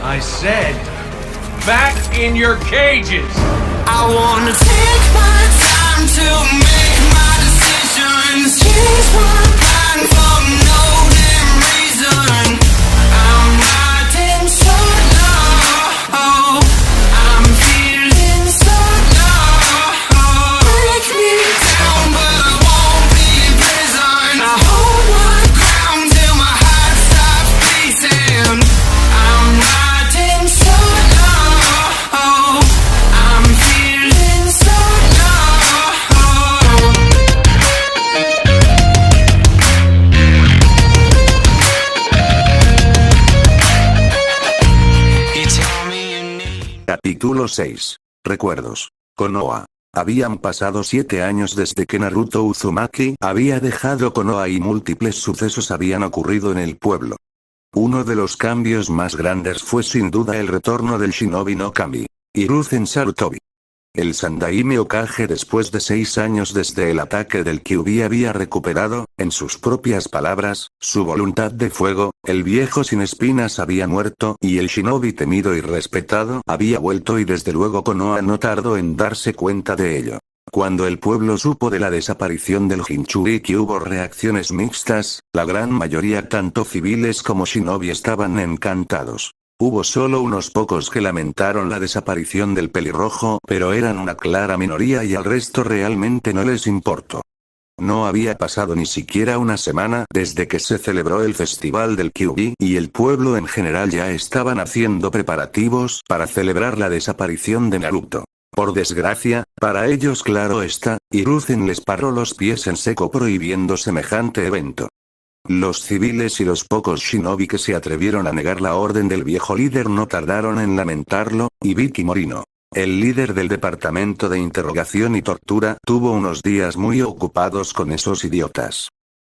I said, back in your cages! I wanna take my time to make my decisions. Change my mind for no damn reason. I'm riding solo. I'm feeling so low. Break me down, but I won't be in prison. I hold my ground till my heart stops beating. I'm riding solo. I'm feeling so low. You tell me you need. Capítulo 6. Recuerdos. Konoha. Habían pasado 7 años desde que Naruto Uzumaki había dejado Konoha y múltiples sucesos habían ocurrido en el pueblo. Uno de los cambios más grandes fue sin duda el retorno del Shinobi no Kami, Hiruzen Sarutobi. El Sandaime Hokage después de 6 años desde el ataque del Kyuubi había recuperado, en sus propias palabras, su voluntad de fuego, el viejo sin espinas había muerto y el Shinobi temido y respetado había vuelto y desde luego Konoha no tardó en darse cuenta de ello. Cuando el pueblo supo de la desaparición del Jinchuriki hubo reacciones mixtas, la gran mayoría tanto civiles como Shinobi estaban encantados. Hubo solo unos pocos que lamentaron la desaparición del pelirrojo, pero eran una clara minoría y al resto realmente no les importó. No había pasado ni siquiera una semana desde que se celebró el festival del Kyuubi y el pueblo en general ya estaban haciendo preparativos para celebrar la desaparición de Naruto. Por desgracia, para ellos claro está, Hiruzen les paró los pies en seco prohibiendo semejante evento. Los civiles y los pocos shinobi que se atrevieron a negar la orden del viejo líder no tardaron en lamentarlo, y Vicky Morino, el líder del departamento de interrogación y tortura, tuvo unos días muy ocupados con esos idiotas.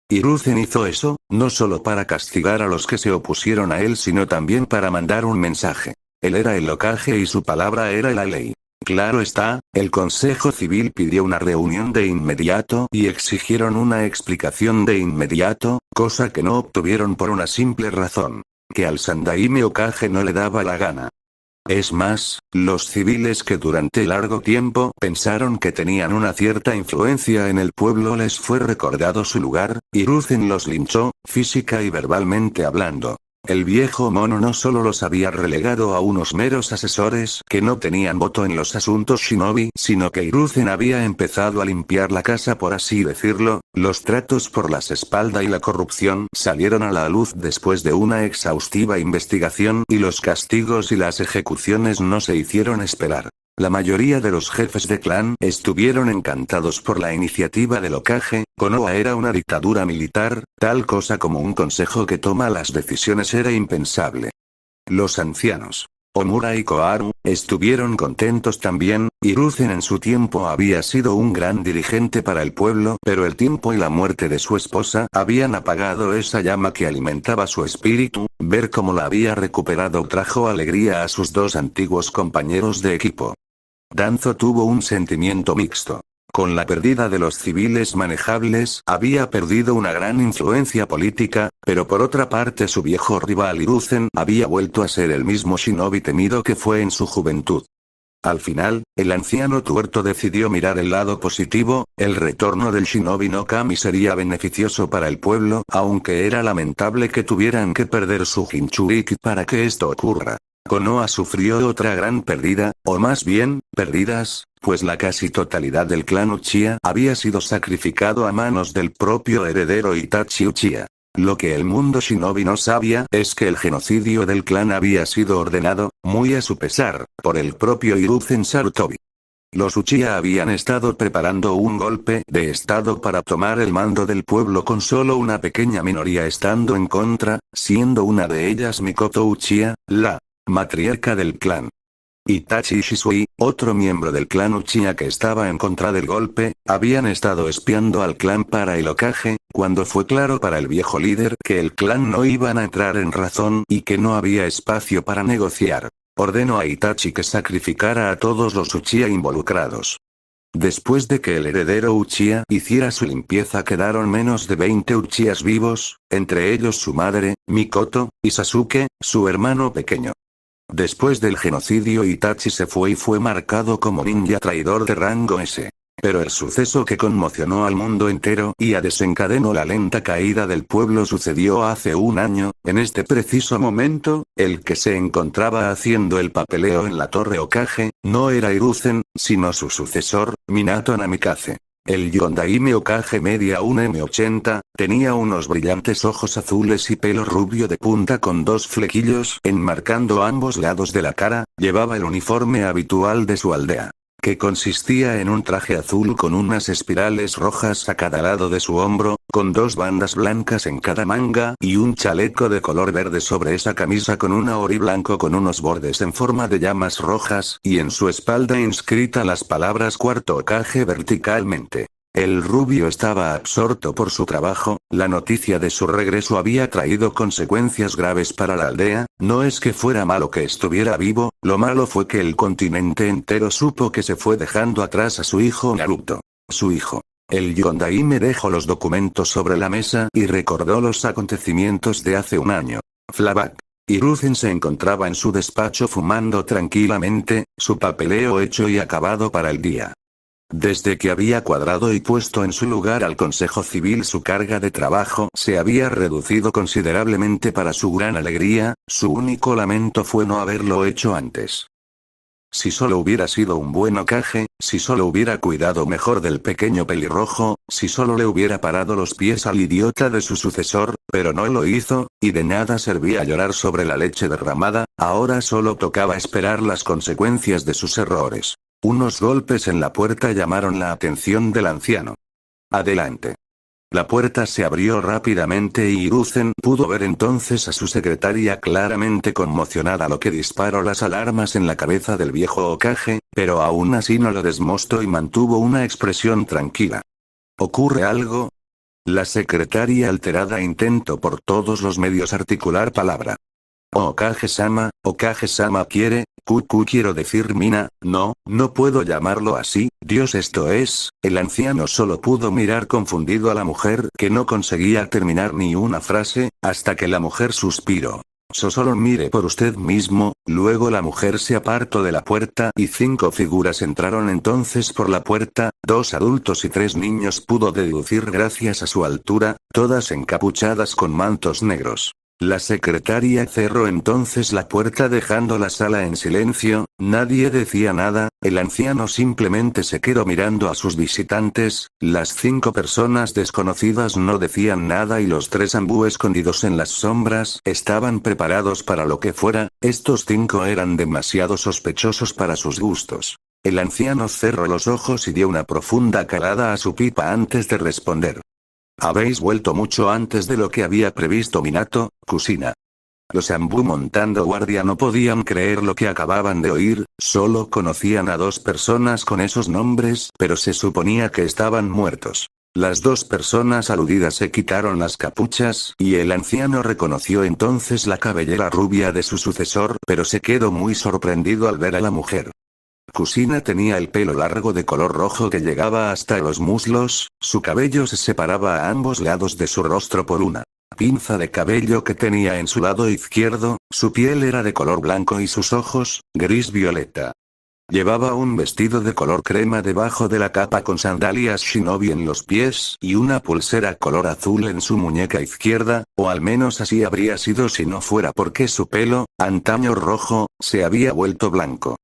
Hiruzen hizo eso, no solo para castigar a los que se opusieron a él sino también para mandar un mensaje. Él era el Hokage y su palabra era la ley. Claro está, el Consejo Civil pidió una reunión de inmediato y exigieron una explicación de inmediato, cosa que no obtuvieron por una simple razón, que al Sandaime Hokage no le daba la gana. Es más, los civiles que durante largo tiempo pensaron que tenían una cierta influencia en el pueblo les fue recordado su lugar, Hiruzen los linchó, física y verbalmente hablando. El viejo mono no solo los había relegado a unos meros asesores que no tenían voto en los asuntos shinobi, sino que Hiruzen había empezado a limpiar la casa por así decirlo, los tratos por las espaldas y la corrupción salieron a la luz después de una exhaustiva investigación y los castigos y las ejecuciones no se hicieron esperar. La mayoría de los jefes de clan estuvieron encantados por la iniciativa del Hokage. Konoha era una dictadura militar, tal cosa como un consejo que toma las decisiones era impensable. Los ancianos, Omura y Koharu, estuvieron contentos también. Hiruzen en su tiempo había sido un gran dirigente para el pueblo, pero el tiempo y la muerte de su esposa habían apagado esa llama que alimentaba su espíritu. Ver cómo la había recuperado trajo alegría a sus dos antiguos compañeros de equipo. Danzo tuvo un sentimiento mixto. Con la pérdida de los civiles manejables, había perdido una gran influencia política, pero por otra parte su viejo rival Hiruzen había vuelto a ser el mismo shinobi temido que fue en su juventud. Al final, el anciano tuerto decidió mirar el lado positivo, el retorno del Shinobi no Kami sería beneficioso para el pueblo, aunque era lamentable que tuvieran que perder su Jinchuriki para que esto ocurra. Konoha sufrió otra gran pérdida, o más bien, pérdidas, pues la casi totalidad del clan Uchiha había sido sacrificado a manos del propio heredero Itachi Uchiha. Lo que el mundo shinobi no sabía es que el genocidio del clan había sido ordenado, muy a su pesar, por el propio Hiruzen Sarutobi. Los Uchiha habían estado preparando un golpe de estado para tomar el mando del pueblo con solo una pequeña minoría estando en contra, siendo una de ellas Mikoto Uchiha, la matriarca del clan. Itachi y Shisui, otro miembro del clan Uchiha que estaba en contra del golpe, habían estado espiando al clan para el Hokage, cuando fue claro para el viejo líder que el clan no iban a entrar en razón y que no había espacio para negociar. Ordenó a Itachi que sacrificara a todos los Uchiha involucrados. Después de que el heredero Uchiha hiciera su limpieza quedaron menos de 20 Uchihas vivos, entre ellos su madre, Mikoto, y Sasuke, su hermano pequeño. Después del genocidio, Itachi se fue y fue marcado como ninja traidor de rango S. Pero el suceso que conmocionó al mundo entero y desencadenó la lenta caída del pueblo sucedió hace un año. En este preciso momento, el que se encontraba haciendo el papeleo en la Torre Hokage, no era Hiruzen, sino su sucesor, Minato Namikaze. El Yondaime Hokage media un M80, tenía unos brillantes ojos azules y pelo rubio de punta con dos flequillos enmarcando ambos lados de la cara, llevaba el uniforme habitual de su aldea, que consistía en un traje azul con unas espirales rojas a cada lado de su hombro, con dos bandas blancas en cada manga y un chaleco de color verde sobre esa camisa con un ori blanco con unos bordes en forma de llamas rojas y en su espalda inscrita las palabras Cuarto Hokage verticalmente. El rubio estaba absorto por su trabajo, la noticia de su regreso había traído consecuencias graves para la aldea, no es que fuera malo que estuviera vivo, lo malo fue que el continente entero supo que se fue dejando atrás a su hijo Naruto. Su hijo. El Yondaime dejó los documentos sobre la mesa y recordó los acontecimientos de hace un año. Flashback. Hiruzen se encontraba en su despacho fumando tranquilamente, su papeleo hecho y acabado para el día. Desde que había cuadrado y puesto en su lugar al Consejo Civil, su carga de trabajo se había reducido considerablemente. Para su gran alegría, su único lamento fue no haberlo hecho antes. Si solo hubiera sido un buen Hokage, si solo hubiera cuidado mejor del pequeño pelirrojo, si solo le hubiera parado los pies al idiota de su sucesor, pero no lo hizo, y de nada servía llorar sobre la leche derramada, ahora solo tocaba esperar las consecuencias de sus errores. Unos golpes en la puerta llamaron la atención del anciano. Adelante. La puerta se abrió rápidamente y Hiruzen pudo ver entonces a su secretaria claramente conmocionada, lo que disparó las alarmas en la cabeza del viejo Hokage, pero aún así no lo desmostró y mantuvo una expresión tranquila. ¿Ocurre algo? La secretaria alterada intentó por todos los medios articular palabra. Hokage-sama quiere, quiero decir Mina, no puedo llamarlo así, Dios esto es, el anciano solo pudo mirar confundido a la mujer que no conseguía terminar ni una frase, hasta que la mujer suspiró. Solo mire por usted mismo. Luego la mujer se apartó de la puerta y 5 figuras entraron entonces por la puerta, 2 adultos y 3 niños pudo deducir gracias a su altura, todas encapuchadas con mantos negros. La secretaria cerró entonces la puerta dejando la sala en silencio, nadie decía nada, el anciano simplemente se quedó mirando a sus visitantes, las 5 personas desconocidas no decían nada y los 3 ambú escondidos en las sombras estaban preparados para lo que fuera, estos 5 eran demasiado sospechosos para sus gustos. El anciano cerró los ojos y dio una profunda calada a su pipa antes de responder. Habéis vuelto mucho antes de lo que había previsto Minato, Kushina. Los ambú montando guardia no podían creer lo que acababan de oír, solo conocían a 2 personas con esos nombres, pero se suponía que estaban muertos. Las 2 personas aludidas se quitaron las capuchas, y el anciano reconoció entonces la cabellera rubia de su sucesor, pero se quedó muy sorprendido al ver a la mujer. Kushina tenía el pelo largo de color rojo que llegaba hasta los muslos, su cabello se separaba a ambos lados de su rostro por una pinza de cabello que tenía en su lado izquierdo, su piel era de color blanco y sus ojos, gris violeta. Llevaba un vestido de color crema debajo de la capa con sandalias shinobi en los pies y una pulsera color azul en su muñeca izquierda, o al menos así habría sido si no fuera porque su pelo, antaño rojo, se había vuelto blanco.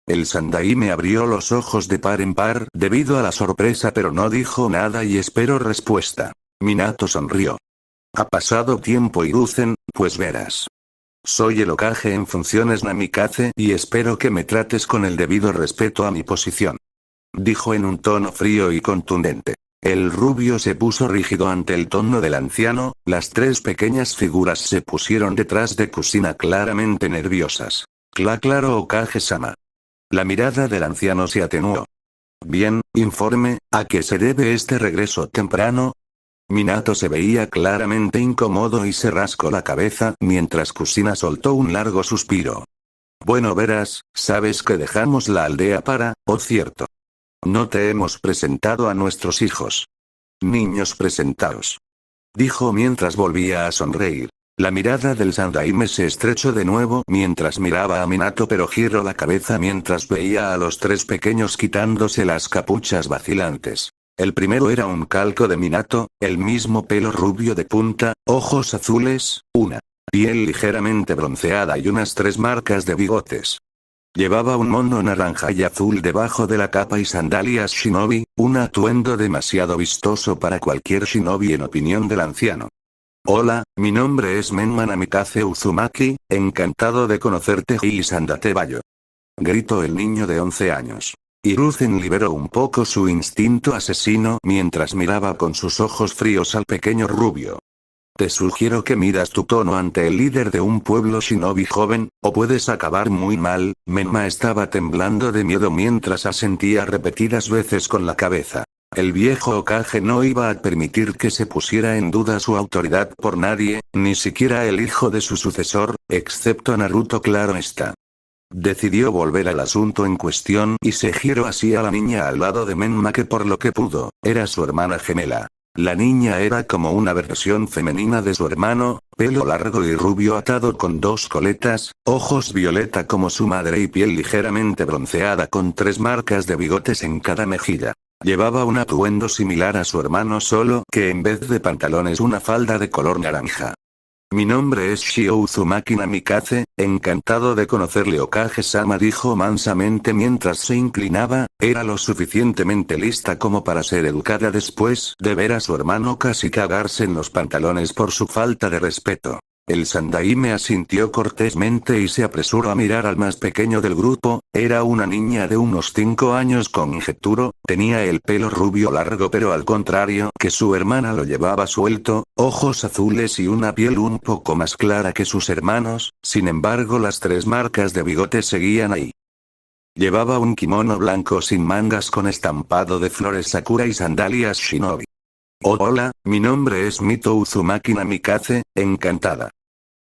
El Sandaime abrió los ojos de par en par debido a la sorpresa, pero no dijo nada y esperó respuesta. Minato sonrió. Ha pasado tiempo Hiruzen, pues verás. Soy el Hokage en funciones Namikaze y espero que me trates con el debido respeto a mi posición. Dijo en un tono frío y contundente. El rubio se puso rígido ante el tono del anciano, las 3 pequeñas figuras se pusieron detrás de Kushina claramente nerviosas. Claro Hokage-sama. La mirada del anciano se atenuó. Bien, informe, ¿a qué se debe este regreso temprano? Minato se veía claramente incómodo y se rascó la cabeza mientras Kushina soltó un largo suspiro. Bueno verás, sabes que dejamos la aldea para, cierto. No te hemos presentado a nuestros hijos. Niños presentaos. Dijo mientras volvía a sonreír. La mirada del Sandaime se estrechó de nuevo mientras miraba a Minato, pero giró la cabeza mientras veía a los tres pequeños quitándose las capuchas vacilantes. El primero era un calco de Minato, el mismo pelo rubio de punta, ojos azules, una piel ligeramente bronceada y unas 3 marcas de bigotes. Llevaba un mono naranja y azul debajo de la capa y sandalias shinobi, un atuendo demasiado vistoso para cualquier shinobi en opinión del anciano. Hola, mi nombre es Menma Namikaze Uzumaki, encantado de conocerte Hisandate Bayo. Gritó el niño de 11 años. Hiruzen liberó un poco su instinto asesino mientras miraba con sus ojos fríos al pequeño rubio. Te sugiero que midas tu tono ante el líder de un pueblo shinobi joven, o puedes acabar muy mal. Menma estaba temblando de miedo mientras asentía repetidas veces con la cabeza. El viejo Hokage no iba a permitir que se pusiera en duda su autoridad por nadie, ni siquiera el hijo de su sucesor, excepto Naruto, claro está. Decidió volver al asunto en cuestión y se giró así a la niña al lado de Menma, que por lo que pudo, era su hermana gemela. La niña era como una versión femenina de su hermano, pelo largo y rubio atado con 2 coletas, ojos violeta como su madre y piel ligeramente bronceada con 3 marcas de bigotes en cada mejilla. Llevaba un atuendo similar a su hermano, solo que en vez de pantalones una falda de color naranja. Mi nombre es Shio Uzumaki Namikaze, encantado de conocerle Hokage-sama, dijo mansamente mientras se inclinaba. Era lo suficientemente lista como para ser educada después de ver a su hermano casi cagarse en los pantalones por su falta de respeto. El Sandaime asintió cortésmente y se apresuró a mirar al más pequeño del grupo. Era una niña de unos 5 años, conjeturo, tenía el pelo rubio largo, pero al contrario que su hermana lo llevaba suelto, ojos azules y una piel un poco más clara que sus hermanos. Sin embargo, las 3 marcas de bigotes seguían ahí. Llevaba un kimono blanco sin mangas con estampado de flores sakura y sandalias shinobi. Oh, hola, mi nombre es Mito Uzumaki Namikaze, encantada.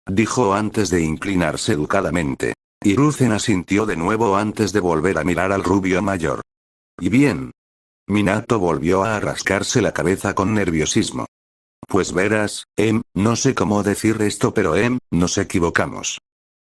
Dijo antes de inclinarse educadamente. Hiruzen asintió de nuevo antes de volver a mirar al rubio mayor. ¿Y bien? Minato volvió a rascarse la cabeza con nerviosismo. Pues verás, no sé cómo decir esto, pero nos equivocamos.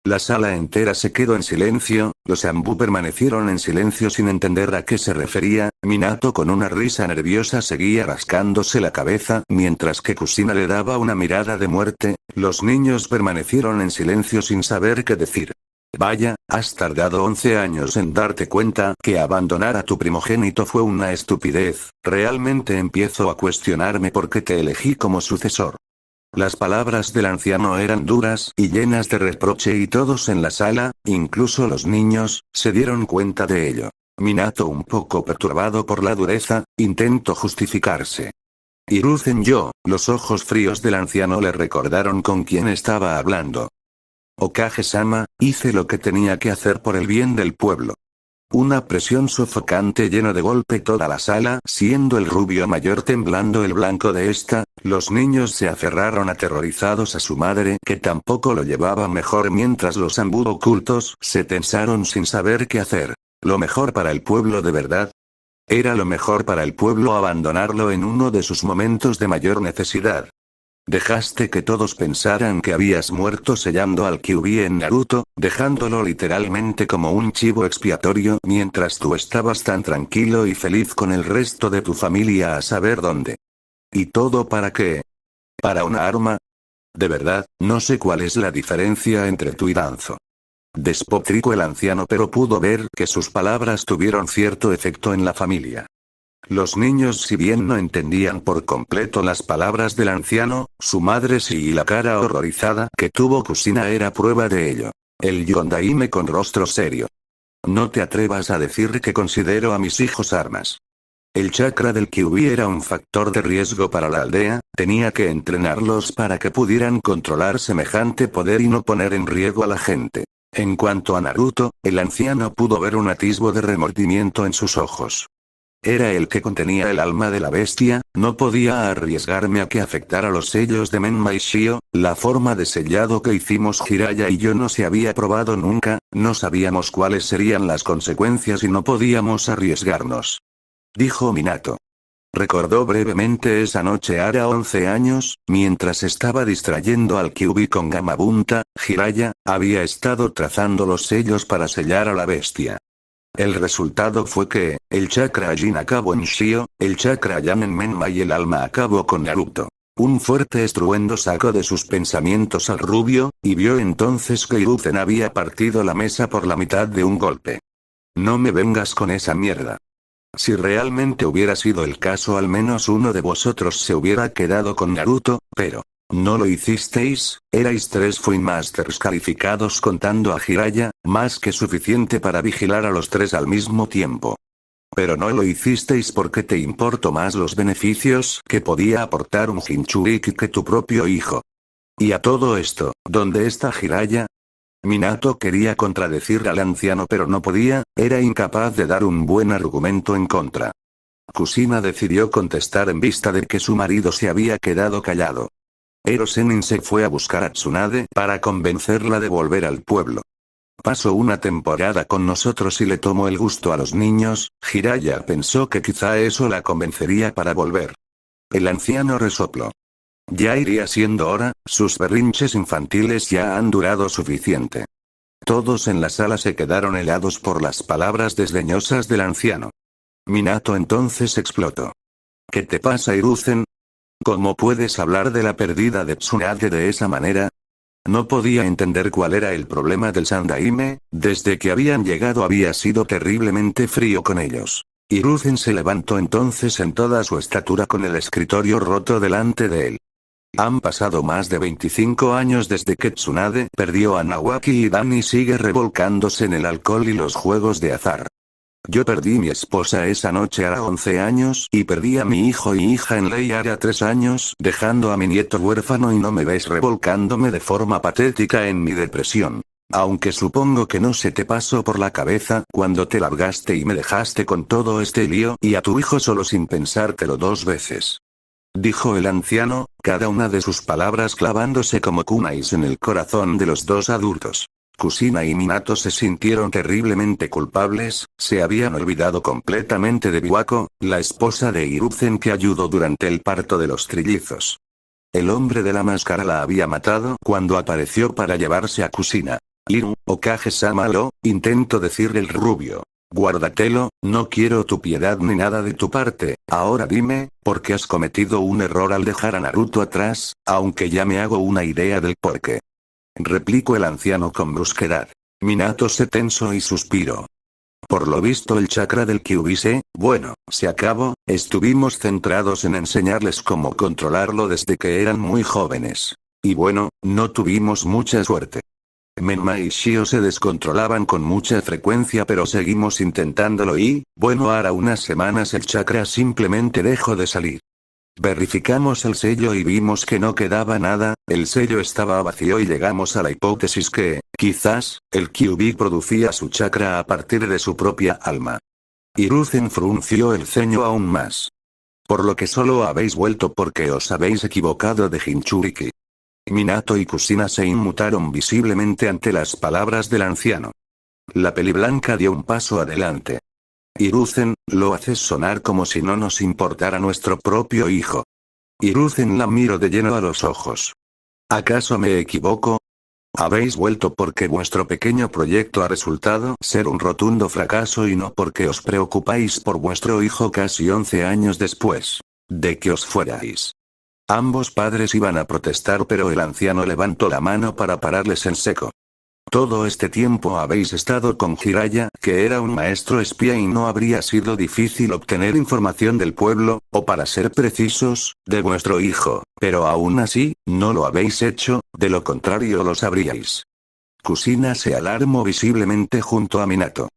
La sala entera se quedó en silencio, los Anbu permanecieron en silencio sin entender a qué se refería. Minato con una risa nerviosa seguía rascándose la cabeza mientras que Kushina le daba una mirada de muerte. Los niños permanecieron en silencio sin saber qué decir. Vaya, has tardado 11 años en darte cuenta que abandonar a tu primogénito fue una estupidez. Realmente empiezo a cuestionarme por qué te elegí como sucesor. Las palabras del anciano eran duras y llenas de reproche y todos en la sala, incluso los niños, se dieron cuenta de ello. Minato, un poco perturbado por la dureza, intentó justificarse. Hiruzen los ojos fríos del anciano le recordaron con quién estaba hablando. Hokage-sama, hice lo que tenía que hacer por el bien del pueblo. Una presión sofocante llenó de golpe toda la sala, siendo el rubio mayor temblando el blanco de esta. Los niños se aferraron aterrorizados a su madre, que tampoco lo llevaba mejor, mientras los Anbu ocultos se tensaron sin saber qué hacer. ¿Lo mejor para el pueblo de verdad? ¿Era lo mejor para el pueblo abandonarlo en uno de sus momentos de mayor necesidad? Dejaste que todos pensaran que habías muerto sellando al Kyuubi en Naruto, dejándolo literalmente como un chivo expiatorio mientras tú estabas tan tranquilo y feliz con el resto de tu familia a saber dónde. ¿Y todo para qué? ¿Para una arma? De verdad, no sé cuál es la diferencia entre tú y Danzo. Despotricó el anciano, pero pudo ver que sus palabras tuvieron cierto efecto en la familia. Los niños, si bien no entendían por completo las palabras del anciano, su madre sí, y la cara horrorizada que tuvo Kushina era prueba de ello. El Yondaime con rostro serio. No te atrevas a decir que considero a mis hijos armas. El chakra del Kyuubi era un factor de riesgo para la aldea, tenía que entrenarlos para que pudieran controlar semejante poder y no poner en riesgo a la gente. En cuanto a Naruto, el anciano pudo ver un atisbo de remordimiento en sus ojos. Era el que contenía el alma de la bestia, no podía arriesgarme a que afectara los sellos de Menma y Shio. La forma de sellado que hicimos Jiraiya y yo no se había probado nunca, no sabíamos cuáles serían las consecuencias y no podíamos arriesgarnos. Dijo Minato. Recordó brevemente esa noche hará 11 años, mientras estaba distrayendo al Kyuubi con Gamabunta, Jiraiya había estado trazando los sellos para sellar a la bestia. El resultado fue que, el chakra Jin acabó en Shio, el chakra Yang en Menma y el alma acabó con Naruto. Un fuerte estruendo sacó de sus pensamientos al rubio, y vio entonces que Hiruzen había partido la mesa por la mitad de un golpe. No me vengas con esa mierda. Si realmente hubiera sido el caso, al menos uno de vosotros se hubiera quedado con Naruto, pero no lo hicisteis. Erais 3 Fui Masters calificados contando a Jiraiya, más que suficiente para vigilar a los 3 al mismo tiempo. Pero no lo hicisteis porque te importó más los beneficios que podía aportar un Jinchuriki que tu propio hijo. Y a todo esto, ¿dónde está Jiraiya? Minato quería contradecir al anciano pero no podía, era incapaz de dar un buen argumento en contra. Kushina decidió contestar en vista de que su marido se había quedado callado. Ero Sennin se fue a buscar a Tsunade para convencerla de volver al pueblo. Pasó una temporada con nosotros y le tomó el gusto a los niños. Jiraiya pensó que quizá eso la convencería para volver. El anciano resopló. Ya iría siendo hora, sus berrinches infantiles ya han durado suficiente. Todos en la sala se quedaron helados por las palabras desdeñosas del anciano. Minato entonces explotó. ¿Qué te pasa, Hiruzen? ¿Cómo puedes hablar de la pérdida de Tsunade de esa manera? No podía entender cuál era el problema del Sandaime. Desde que habían llegado había sido terriblemente frío con ellos. Hiruzen se levantó entonces en toda su estatura con el escritorio roto delante de él. Han pasado más de 25 años desde que Tsunade perdió a Nawaki y Dani sigue revolcándose en el alcohol y los juegos de azar. Yo perdí mi esposa esa noche a 11 años y perdí a mi hijo y hija en ley a 3 años, dejando a mi nieto huérfano y no me ves revolcándome de forma patética en mi depresión. Aunque supongo que no se te pasó por la cabeza cuando te largaste y me dejaste con todo este lío y a tu hijo solo sin pensártelo 2 veces. Dijo el anciano, cada una de sus palabras clavándose como kunais en el corazón de los 2 adultos. Kushina y Minato se sintieron terriblemente culpables, se habían olvidado completamente de Biwako, la esposa de Hiruzen que ayudó durante el parto de los trillizos. El hombre de la máscara la había matado cuando apareció para llevarse a Kushina. Iru, Okage-sama intento decir el rubio. Guárdatelo, no quiero tu piedad ni nada de tu parte. Ahora dime, ¿por qué has cometido un error al dejar a Naruto atrás? Aunque ya me hago una idea del porqué. Replicó el anciano con brusquedad. Minato se tensó y suspiró. Por lo visto el chakra del Kyuubi se acabó. Estuvimos centrados en enseñarles cómo controlarlo desde que eran muy jóvenes. Y bueno, no tuvimos mucha suerte. Menma y Shio se descontrolaban con mucha frecuencia pero seguimos intentándolo y, hará unas semanas el chakra simplemente dejó de salir. Verificamos el sello y vimos que no quedaba nada, el sello estaba vacío y llegamos a la hipótesis que, quizás, el Kyuubi producía su chakra a partir de su propia alma. Hiruzen frunció el ceño aún más. Por lo que solo habéis vuelto porque os habéis equivocado de Jinchuriki. Minato y Kushina se inmutaron visiblemente ante las palabras del anciano. La peliblanca dio un paso adelante. Hiruzen, lo haces sonar como si no nos importara nuestro propio hijo. Hiruzen la miró de lleno a los ojos. ¿Acaso me equivoco? Habéis vuelto porque vuestro pequeño proyecto ha resultado ser un rotundo fracaso y no porque os preocupáis por vuestro hijo casi 11 años después de que os fuerais. Ambos padres iban a protestar pero el anciano levantó la mano para pararles en seco. Todo este tiempo habéis estado con Jiraiya, que era un maestro espía y no habría sido difícil obtener información del pueblo, o para ser precisos, de vuestro hijo, pero aún así, no lo habéis hecho, de lo contrario lo sabríais. Kushina se alarmó visiblemente junto a Minato.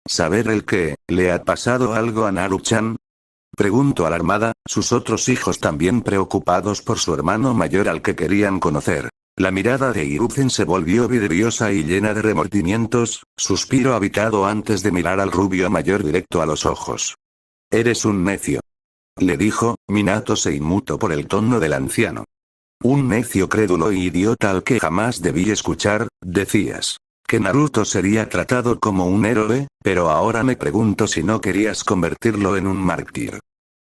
¿Saber el qué? ¿Le ha pasado algo a Naru-chan? Preguntó alarmada, sus otros hijos también preocupados por su hermano mayor al que querían conocer. La mirada de Hiruzen se volvió vidriosa y llena de remordimientos, suspiró habitado antes de mirar al rubio mayor directo a los ojos. Eres un necio. Le dijo. Minato se inmutó por el tono del anciano. Un necio crédulo y idiota al que jamás debí escuchar, decías. Que Naruto sería tratado como un héroe, pero ahora me pregunto si no querías convertirlo en un mártir.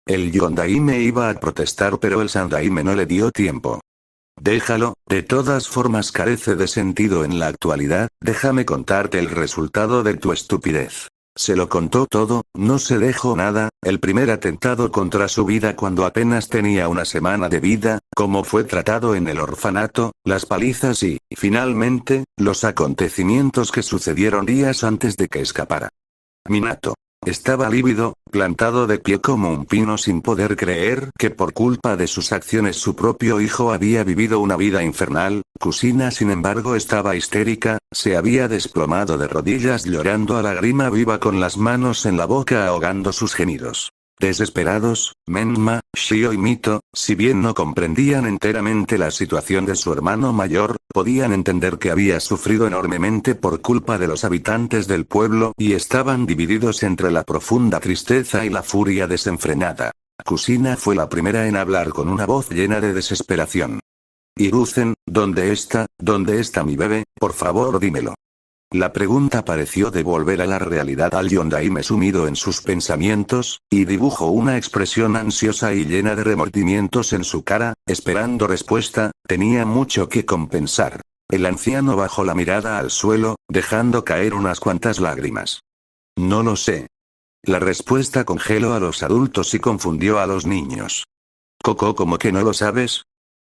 El Yondaime iba a protestar pero el Sandaime no le dio tiempo. Déjalo, de todas formas carece de sentido en la actualidad, déjame contarte el resultado de tu estupidez. Se lo contó todo, no se dejó nada, el primer atentado contra su vida cuando apenas tenía una semana de vida, cómo fue tratado en el orfanato, las palizas y, finalmente, los acontecimientos que sucedieron días antes de que escapara. Minato estaba lívido, plantado de pie como un pino sin poder creer que por culpa de sus acciones su propio hijo había vivido una vida infernal. Kusina sin embargo estaba histérica, se había desplomado de rodillas llorando a lágrima viva con las manos en la boca ahogando sus gemidos. Desesperados, Menma, Shio y Mito, si bien no comprendían enteramente la situación de su hermano mayor, podían entender que había sufrido enormemente por culpa de los habitantes del pueblo y estaban divididos entre la profunda tristeza y la furia desenfrenada. Kusina fue la primera en hablar con una voz llena de desesperación. Hiruzen, ¿dónde está mi bebé? Por favor dímelo. La pregunta pareció devolver a la realidad al Yondaime sumido en sus pensamientos, y dibujó una expresión ansiosa y llena de remordimientos en su cara, esperando respuesta, tenía mucho que compensar. El anciano bajó la mirada al suelo, dejando caer unas cuantas lágrimas. No lo sé. La respuesta congeló a los adultos y confundió a los niños. Coco, ¿cómo que no lo sabes?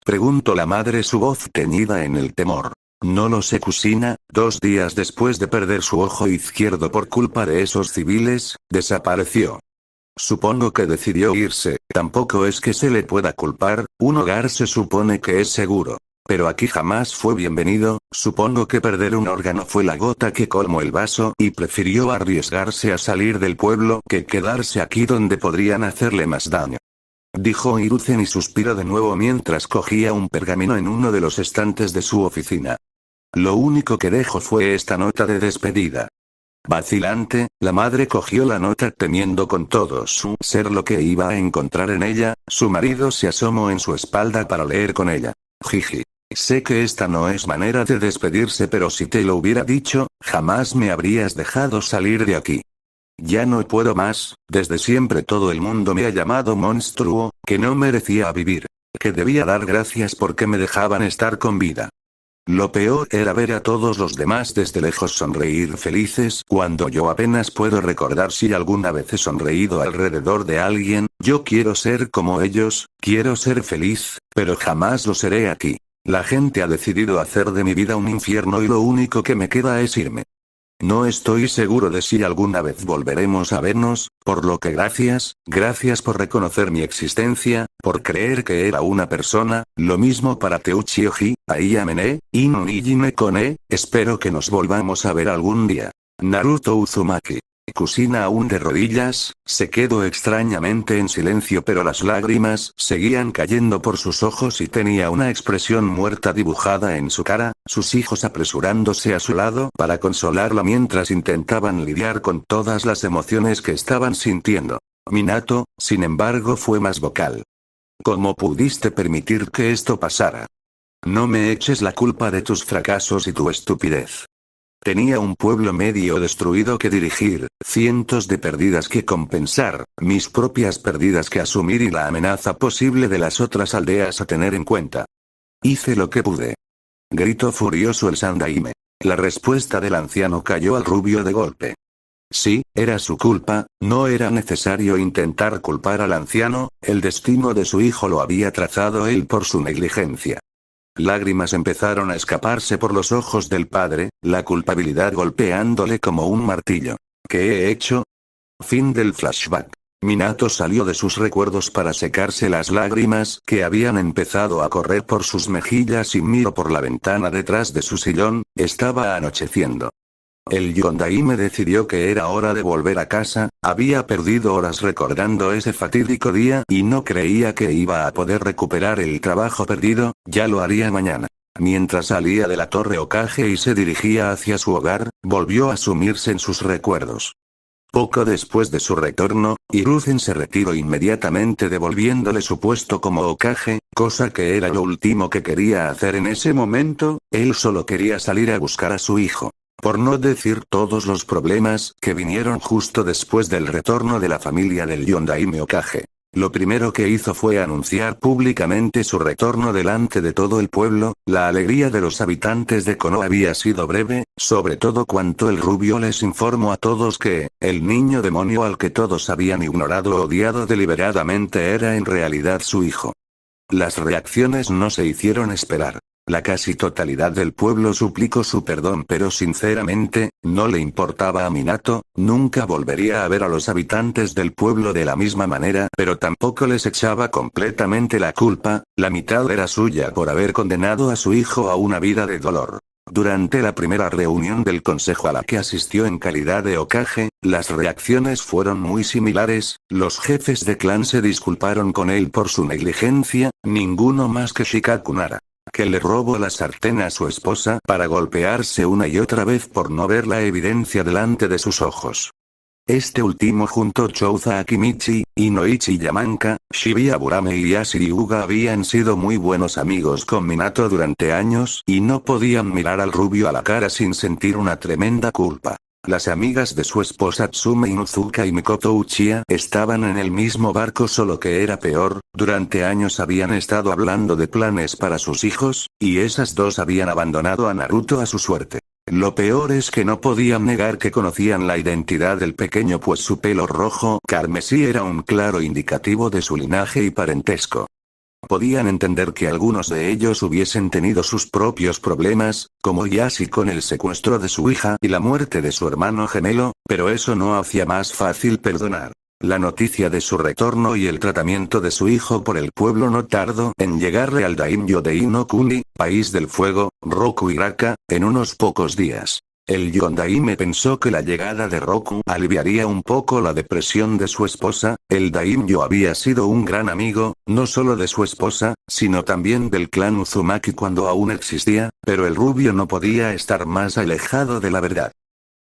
Preguntó la madre, su voz teñida en el temor. No lo sé, Kusina, 2 días después de perder su ojo izquierdo por culpa de esos civiles, desapareció. Supongo que decidió irse, tampoco es que se le pueda culpar, un hogar se supone que es seguro. Pero aquí jamás fue bienvenido, supongo que perder un órgano fue la gota que colmó el vaso y prefirió arriesgarse a salir del pueblo que quedarse aquí donde podrían hacerle más daño. Dijo Hiruzen y suspiró de nuevo mientras cogía un pergamino en uno de los estantes de su oficina. Lo único que dejó fue esta nota de despedida. Vacilante, la madre cogió la nota temiendo con todo su ser lo que iba a encontrar en ella, su marido se asomó en su espalda para leer con ella. Jiji. Sé que esta no es manera de despedirse pero si te lo hubiera dicho, jamás me habrías dejado salir de aquí. Ya no puedo más, desde siempre todo el mundo me ha llamado monstruo, que no merecía vivir. Que debía dar gracias porque me dejaban estar con vida. Lo peor era ver a todos los demás desde lejos sonreír felices cuando yo apenas puedo recordar si alguna vez he sonreído alrededor de alguien. Yo quiero ser como ellos, quiero ser feliz, pero jamás lo seré aquí. La gente ha decidido hacer de mi vida un infierno y lo único que me queda es irme. No estoy seguro de si alguna vez volveremos a vernos, por lo que gracias por reconocer mi existencia, por creer que era una persona, lo mismo para Teuchi Oji, Aiyamene, Ino Nijime Kone, espero que nos volvamos a ver algún día. Naruto Uzumaki. Kusina aún de rodillas, se quedó extrañamente en silencio pero las lágrimas seguían cayendo por sus ojos y tenía una expresión muerta dibujada en su cara, sus hijos apresurándose a su lado para consolarla mientras intentaban lidiar con todas las emociones que estaban sintiendo. Minato, sin embargo, fue más vocal. ¿Cómo pudiste permitir que esto pasara? No me eches la culpa de tus fracasos y tu estupidez. Tenía un pueblo medio destruido que dirigir, cientos de pérdidas que compensar, mis propias pérdidas que asumir y la amenaza posible de las otras aldeas a tener en cuenta. Hice lo que pude. Gritó furioso el Sandaime. La respuesta del anciano cayó al rubio de golpe. Sí, era su culpa, no era necesario intentar culpar al anciano, el destino de su hijo lo había trazado él por su negligencia. Lágrimas empezaron a escaparse por los ojos del padre, la culpabilidad golpeándole como un martillo. ¿Qué he hecho? Fin del flashback. Minato salió de sus recuerdos para secarse las lágrimas que habían empezado a correr por sus mejillas y miró por la ventana detrás de su sillón, estaba anocheciendo. El Yondaime decidió que era hora de volver a casa, había perdido horas recordando ese fatídico día y no creía que iba a poder recuperar el trabajo perdido, ya lo haría mañana. Mientras salía de la torre Hokage y se dirigía hacia su hogar, volvió a sumirse en sus recuerdos. Poco después de su retorno, Hiruzen se retiró inmediatamente devolviéndole su puesto como Hokage, cosa que era lo último que quería hacer en ese momento, él solo quería salir a buscar a su hijo. Por no decir todos los problemas que vinieron justo después del retorno de la familia del Yondaime Hokage. Lo primero que hizo fue anunciar públicamente su retorno delante de todo el pueblo. La alegría de los habitantes de Konoha había sido breve, sobre todo cuando el rubio les informó a todos que, el niño demonio al que todos habían ignorado o odiado deliberadamente era en realidad su hijo. Las reacciones no se hicieron esperar. La casi totalidad del pueblo suplicó su perdón, pero sinceramente, no le importaba a Minato, nunca volvería a ver a los habitantes del pueblo de la misma manera, pero tampoco les echaba completamente la culpa, la mitad era suya por haber condenado a su hijo a una vida de dolor. Durante la primera reunión del consejo a la que asistió en calidad de Hokage, las reacciones fueron muy similares. Los jefes de clan se disculparon con él por su negligencia, ninguno más que Shikaku Nara, que le robó la sartén a su esposa para golpearse una y otra vez por no ver la evidencia delante de sus ojos. Este último junto a Chouza Akimichi, Inoichi Yamanka, Shibuya Burame y Yashiri Uga habían sido muy buenos amigos con Minato durante años y no podían mirar al rubio a la cara sin sentir una tremenda culpa. Las amigas de su esposa Tsume Inuzuka y Mikoto Uchiha estaban en el mismo barco, solo que era peor. Durante años habían estado hablando de planes para sus hijos, y esas dos habían abandonado a Naruto a su suerte. Lo peor es que no podían negar que conocían la identidad del pequeño, pues su pelo rojo carmesí era un claro indicativo de su linaje y parentesco. Podían entender que algunos de ellos hubiesen tenido sus propios problemas, como Yashi con el secuestro de su hija y la muerte de su hermano gemelo, pero eso no hacía más fácil perdonar. La noticia de su retorno y el tratamiento de su hijo por el pueblo no tardó en llegarle al daimyo de Inokuni, país del fuego, Roku Hiraka, en unos pocos días. El Yondaime pensó que la llegada de Roku aliviaría un poco la depresión de su esposa. El daimyo había sido un gran amigo, no solo de su esposa, sino también del clan Uzumaki cuando aún existía, pero el rubio no podía estar más alejado de la verdad.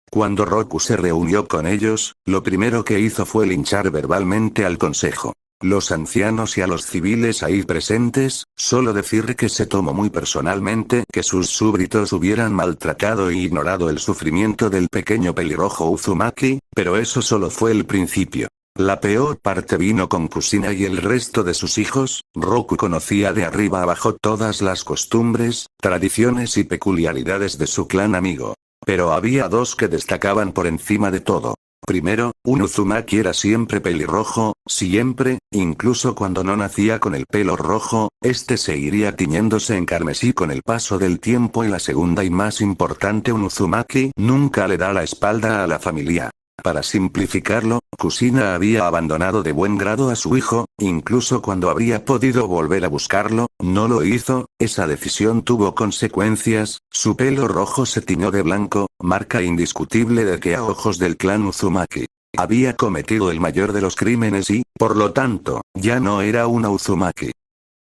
Cuando Roku se reunió con ellos, lo primero que hizo fue linchar verbalmente al consejo. Los ancianos y a los civiles ahí presentes, solo decir que se tomó muy personalmente que sus súbditos hubieran maltratado e ignorado el sufrimiento del pequeño pelirrojo Uzumaki, pero eso solo fue el principio. La peor parte vino con Kushina y el resto de sus hijos. Roku conocía de arriba abajo todas las costumbres, tradiciones y peculiaridades de su clan amigo. Pero había dos que destacaban por encima de todo. Primero, un Uzumaki era siempre pelirrojo, siempre, incluso cuando no nacía con el pelo rojo, este se iría tiñéndose en carmesí con el paso del tiempo. Y la segunda y más importante, un Uzumaki nunca le da la espalda a la familia. Para simplificarlo, Kushina había abandonado de buen grado a su hijo, incluso cuando habría podido volver a buscarlo, no lo hizo. Esa decisión tuvo consecuencias. Su pelo rojo se tiñó de blanco, marca indiscutible de que a ojos del clan Uzumaki había cometido el mayor de los crímenes y, por lo tanto, ya no era una Uzumaki.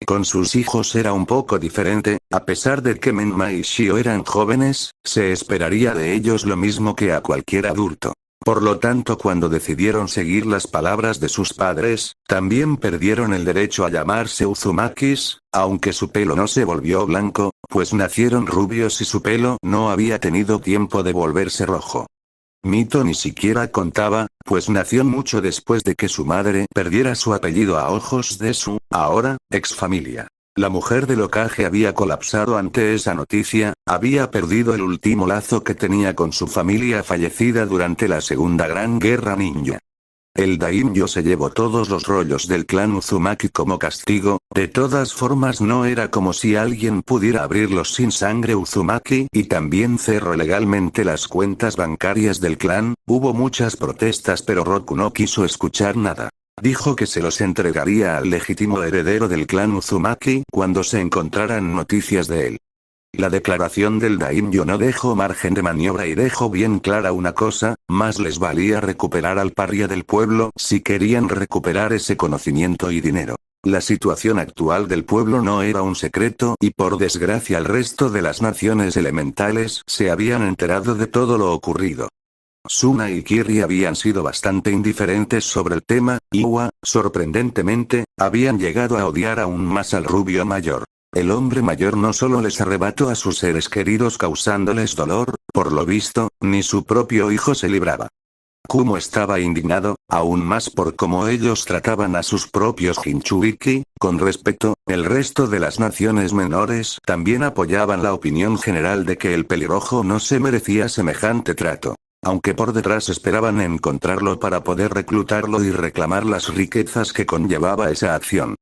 Con sus hijos era un poco diferente. A pesar de que Menma y Shio eran jóvenes, se esperaría de ellos lo mismo que a cualquier adulto. Por lo tanto, cuando decidieron seguir las palabras de sus padres, también perdieron el derecho a llamarse Uzumakis, aunque su pelo no se volvió blanco, pues nacieron rubios y su pelo no había tenido tiempo de volverse rojo. Mito ni siquiera contaba, pues nació mucho después de que su madre perdiera su apellido a ojos de su, ahora, ex familia. La mujer del Hokage había colapsado ante esa noticia, había perdido el último lazo que tenía con su familia fallecida durante la Segunda Gran Guerra Ninja. El daimyo se llevó todos los rollos del clan Uzumaki como castigo. De todas formas, no era como si alguien pudiera abrirlos sin sangre Uzumaki, y también cerró legalmente las cuentas bancarias del clan. Hubo muchas protestas, pero Roku no quiso escuchar nada. Dijo que se los entregaría al legítimo heredero del clan Uzumaki cuando se encontraran noticias de él. La declaración del daimyo no dejó margen de maniobra y dejó bien clara una cosa: más les valía recuperar al paria del pueblo si querían recuperar ese conocimiento y dinero. La situación actual del pueblo no era un secreto y por desgracia el resto de las naciones elementales se habían enterado de todo lo ocurrido. Suna y Kiri habían sido bastante indiferentes sobre el tema. Iwa, sorprendentemente, habían llegado a odiar aún más al rubio mayor. El hombre mayor no solo les arrebató a sus seres queridos causándoles dolor, por lo visto, ni su propio hijo se libraba. Kumo estaba indignado, aún más por cómo ellos trataban a sus propios Jinchuriki. Con respecto, el resto de las naciones menores también apoyaban la opinión general de que el pelirrojo no se merecía semejante trato. Aunque por detrás esperaban encontrarlo para poder reclutarlo y reclamar las riquezas que conllevaba esa acción.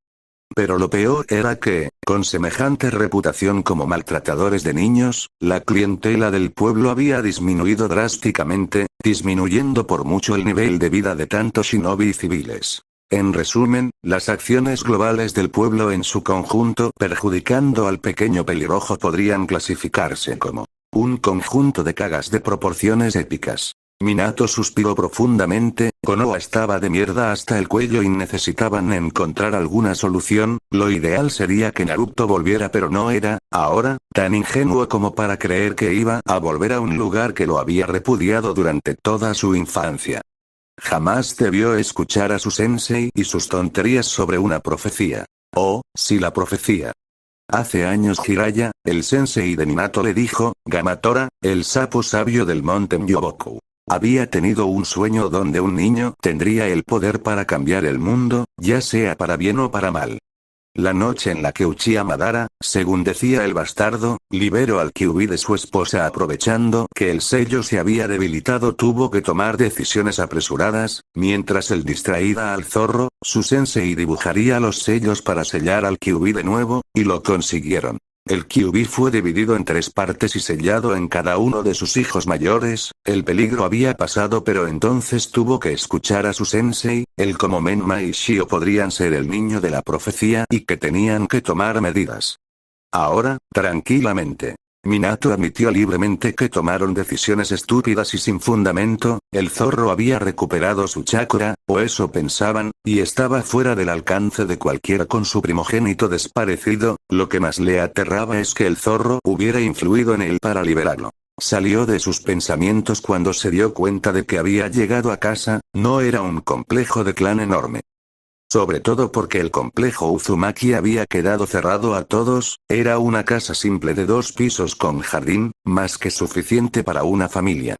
Pero lo peor era que, con semejante reputación como maltratadores de niños, la clientela del pueblo había disminuido drásticamente, disminuyendo por mucho el nivel de vida de tantos shinobi civiles. En resumen, las acciones globales del pueblo en su conjunto perjudicando al pequeño pelirrojo podrían clasificarse como un conjunto de cagas de proporciones épicas. Minato suspiró profundamente, Konoha estaba de mierda hasta el cuello y necesitaban encontrar alguna solución. Lo ideal sería que Naruto volviera, pero no era, ahora, tan ingenuo como para creer que iba a volver a un lugar que lo había repudiado durante toda su infancia. Jamás debió escuchar a su sensei y sus tonterías sobre una profecía. Oh, sí, la profecía. Hace años Jiraiya, el sensei de Minato, le dijo, Gamatora, el sapo sabio del monte Myoboku. Había tenido un sueño donde un niño tendría el poder para cambiar el mundo, ya sea para bien o para mal. La noche en la que Uchiha Madara, según decía el bastardo, liberó al Kyuubi de su esposa aprovechando que el sello se había debilitado, tuvo que tomar decisiones apresuradas, mientras él distraía al zorro, su sensei dibujaría los sellos para sellar al Kyuubi de nuevo, y lo consiguieron. El Kyuubi fue dividido en 3 partes y sellado en cada uno de sus hijos mayores. El peligro había pasado, pero entonces tuvo que escuchar a su sensei, él como Menma y Shio podrían ser el niño de la profecía y que tenían que tomar medidas. Ahora, tranquilamente. Minato admitió libremente que tomaron decisiones estúpidas y sin fundamento. El zorro había recuperado su chakra, o eso pensaban, y estaba fuera del alcance de cualquiera con su primogénito desaparecido. Lo que más le aterraba es que el zorro hubiera influido en él para liberarlo. Salió de sus pensamientos cuando se dio cuenta de que había llegado a casa. No era un complejo de clan enorme. Sobre todo porque el complejo Uzumaki había quedado cerrado a todos, era una casa simple de 2 pisos con jardín, más que suficiente para una familia.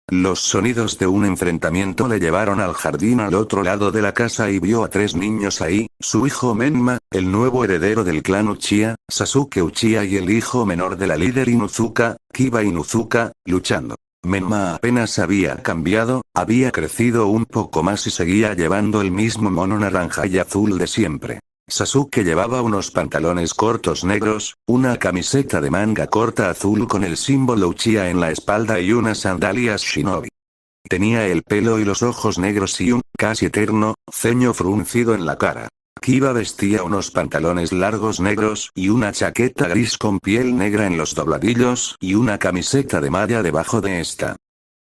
Los sonidos de un enfrentamiento le llevaron al jardín al otro lado de la casa y vio a 3 niños ahí, su hijo Menma, el nuevo heredero del clan Uchiha, Sasuke Uchiha y el hijo menor de la líder Inuzuka, Kiba Inuzuka, luchando. Menma apenas había cambiado, había crecido un poco más y seguía llevando el mismo mono naranja y azul de siempre. Sasuke llevaba unos pantalones cortos negros, una camiseta de manga corta azul con el símbolo Uchiha en la espalda y unas sandalias shinobi. Tenía el pelo y los ojos negros y un, casi eterno, ceño fruncido en la cara. Kiba vestía unos pantalones largos negros y una chaqueta gris con piel negra en los dobladillos y una camiseta de malla debajo de esta.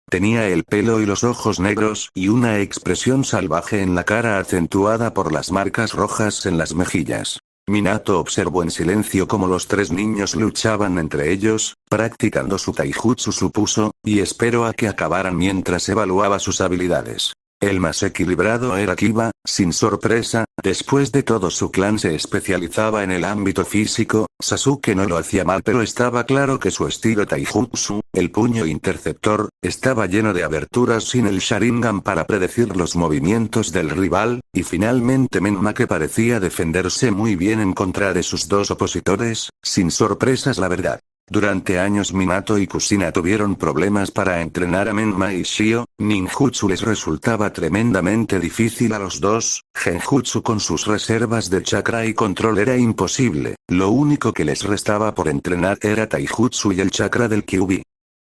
Tenía el pelo y los ojos negros y una expresión salvaje en la cara acentuada por las marcas rojas en las mejillas. Minato observó en silencio cómo los 3 niños luchaban entre ellos, practicando su taijutsu supuso, y esperó a que acabaran mientras evaluaba sus habilidades. El más equilibrado era Kiba, sin sorpresa, después de todo su clan se especializaba en el ámbito físico. Sasuke no lo hacía mal, pero estaba claro que su estilo taijutsu, el puño interceptor, estaba lleno de aberturas sin el Sharingan para predecir los movimientos del rival, y finalmente Menma, que parecía defenderse muy bien en contra de sus 2 opositores, sin sorpresas la verdad. Durante años Minato y Kushina tuvieron problemas para entrenar a Menma y Shio, ninjutsu les resultaba tremendamente difícil a los dos, genjutsu con sus reservas de chakra y control era imposible, lo único que les restaba por entrenar era taijutsu y el chakra del Kyuubi.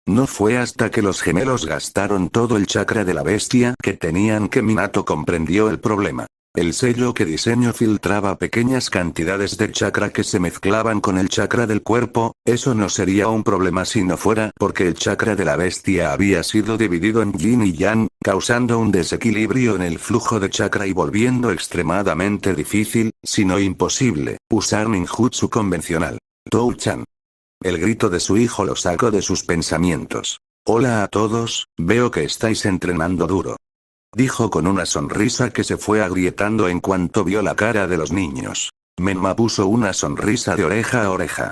No fue hasta que los gemelos gastaron todo el chakra de la bestia que tenían que Minato comprendió el problema. El sello que diseñó filtraba pequeñas cantidades de chakra que se mezclaban con el chakra del cuerpo. Eso no sería un problema si no fuera porque el chakra de la bestia había sido dividido en yin y yang, causando un desequilibrio en el flujo de chakra y volviendo extremadamente difícil, si no imposible, usar ninjutsu convencional. Tou-chan. El grito de su hijo lo sacó de sus pensamientos. Hola a todos, veo que estáis entrenando duro. Dijo con una sonrisa que se fue agrietando en cuanto vio la cara de los niños. Menma puso una sonrisa de oreja a oreja.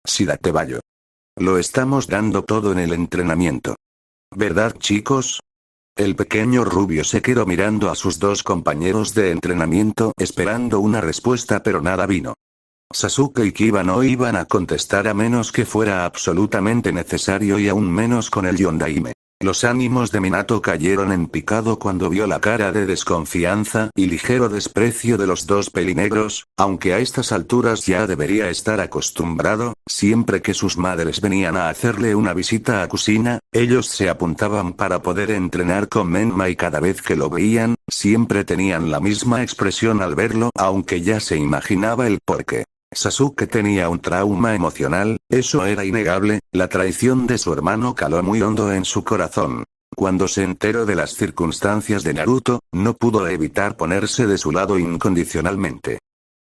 Sí, date vallo. Lo estamos dando todo en el entrenamiento. ¿Verdad, chicos? El pequeño rubio se quedó mirando a sus dos compañeros de entrenamiento esperando una respuesta pero nada vino. Sasuke y Kiba no iban a contestar a menos que fuera absolutamente necesario y aún menos con el Yondaime. Los ánimos de Minato cayeron en picado cuando vio la cara de desconfianza y ligero desprecio de los dos pelinegros, aunque a estas alturas ya debería estar acostumbrado, siempre que sus madres venían a hacerle una visita a Kushina, ellos se apuntaban para poder entrenar con Menma y cada vez que lo veían, siempre tenían la misma expresión al verlo aunque ya se imaginaba el porqué. Sasuke tenía un trauma emocional, eso era innegable, la traición de su hermano caló muy hondo en su corazón. Cuando se enteró de las circunstancias de Naruto, no pudo evitar ponerse de su lado incondicionalmente.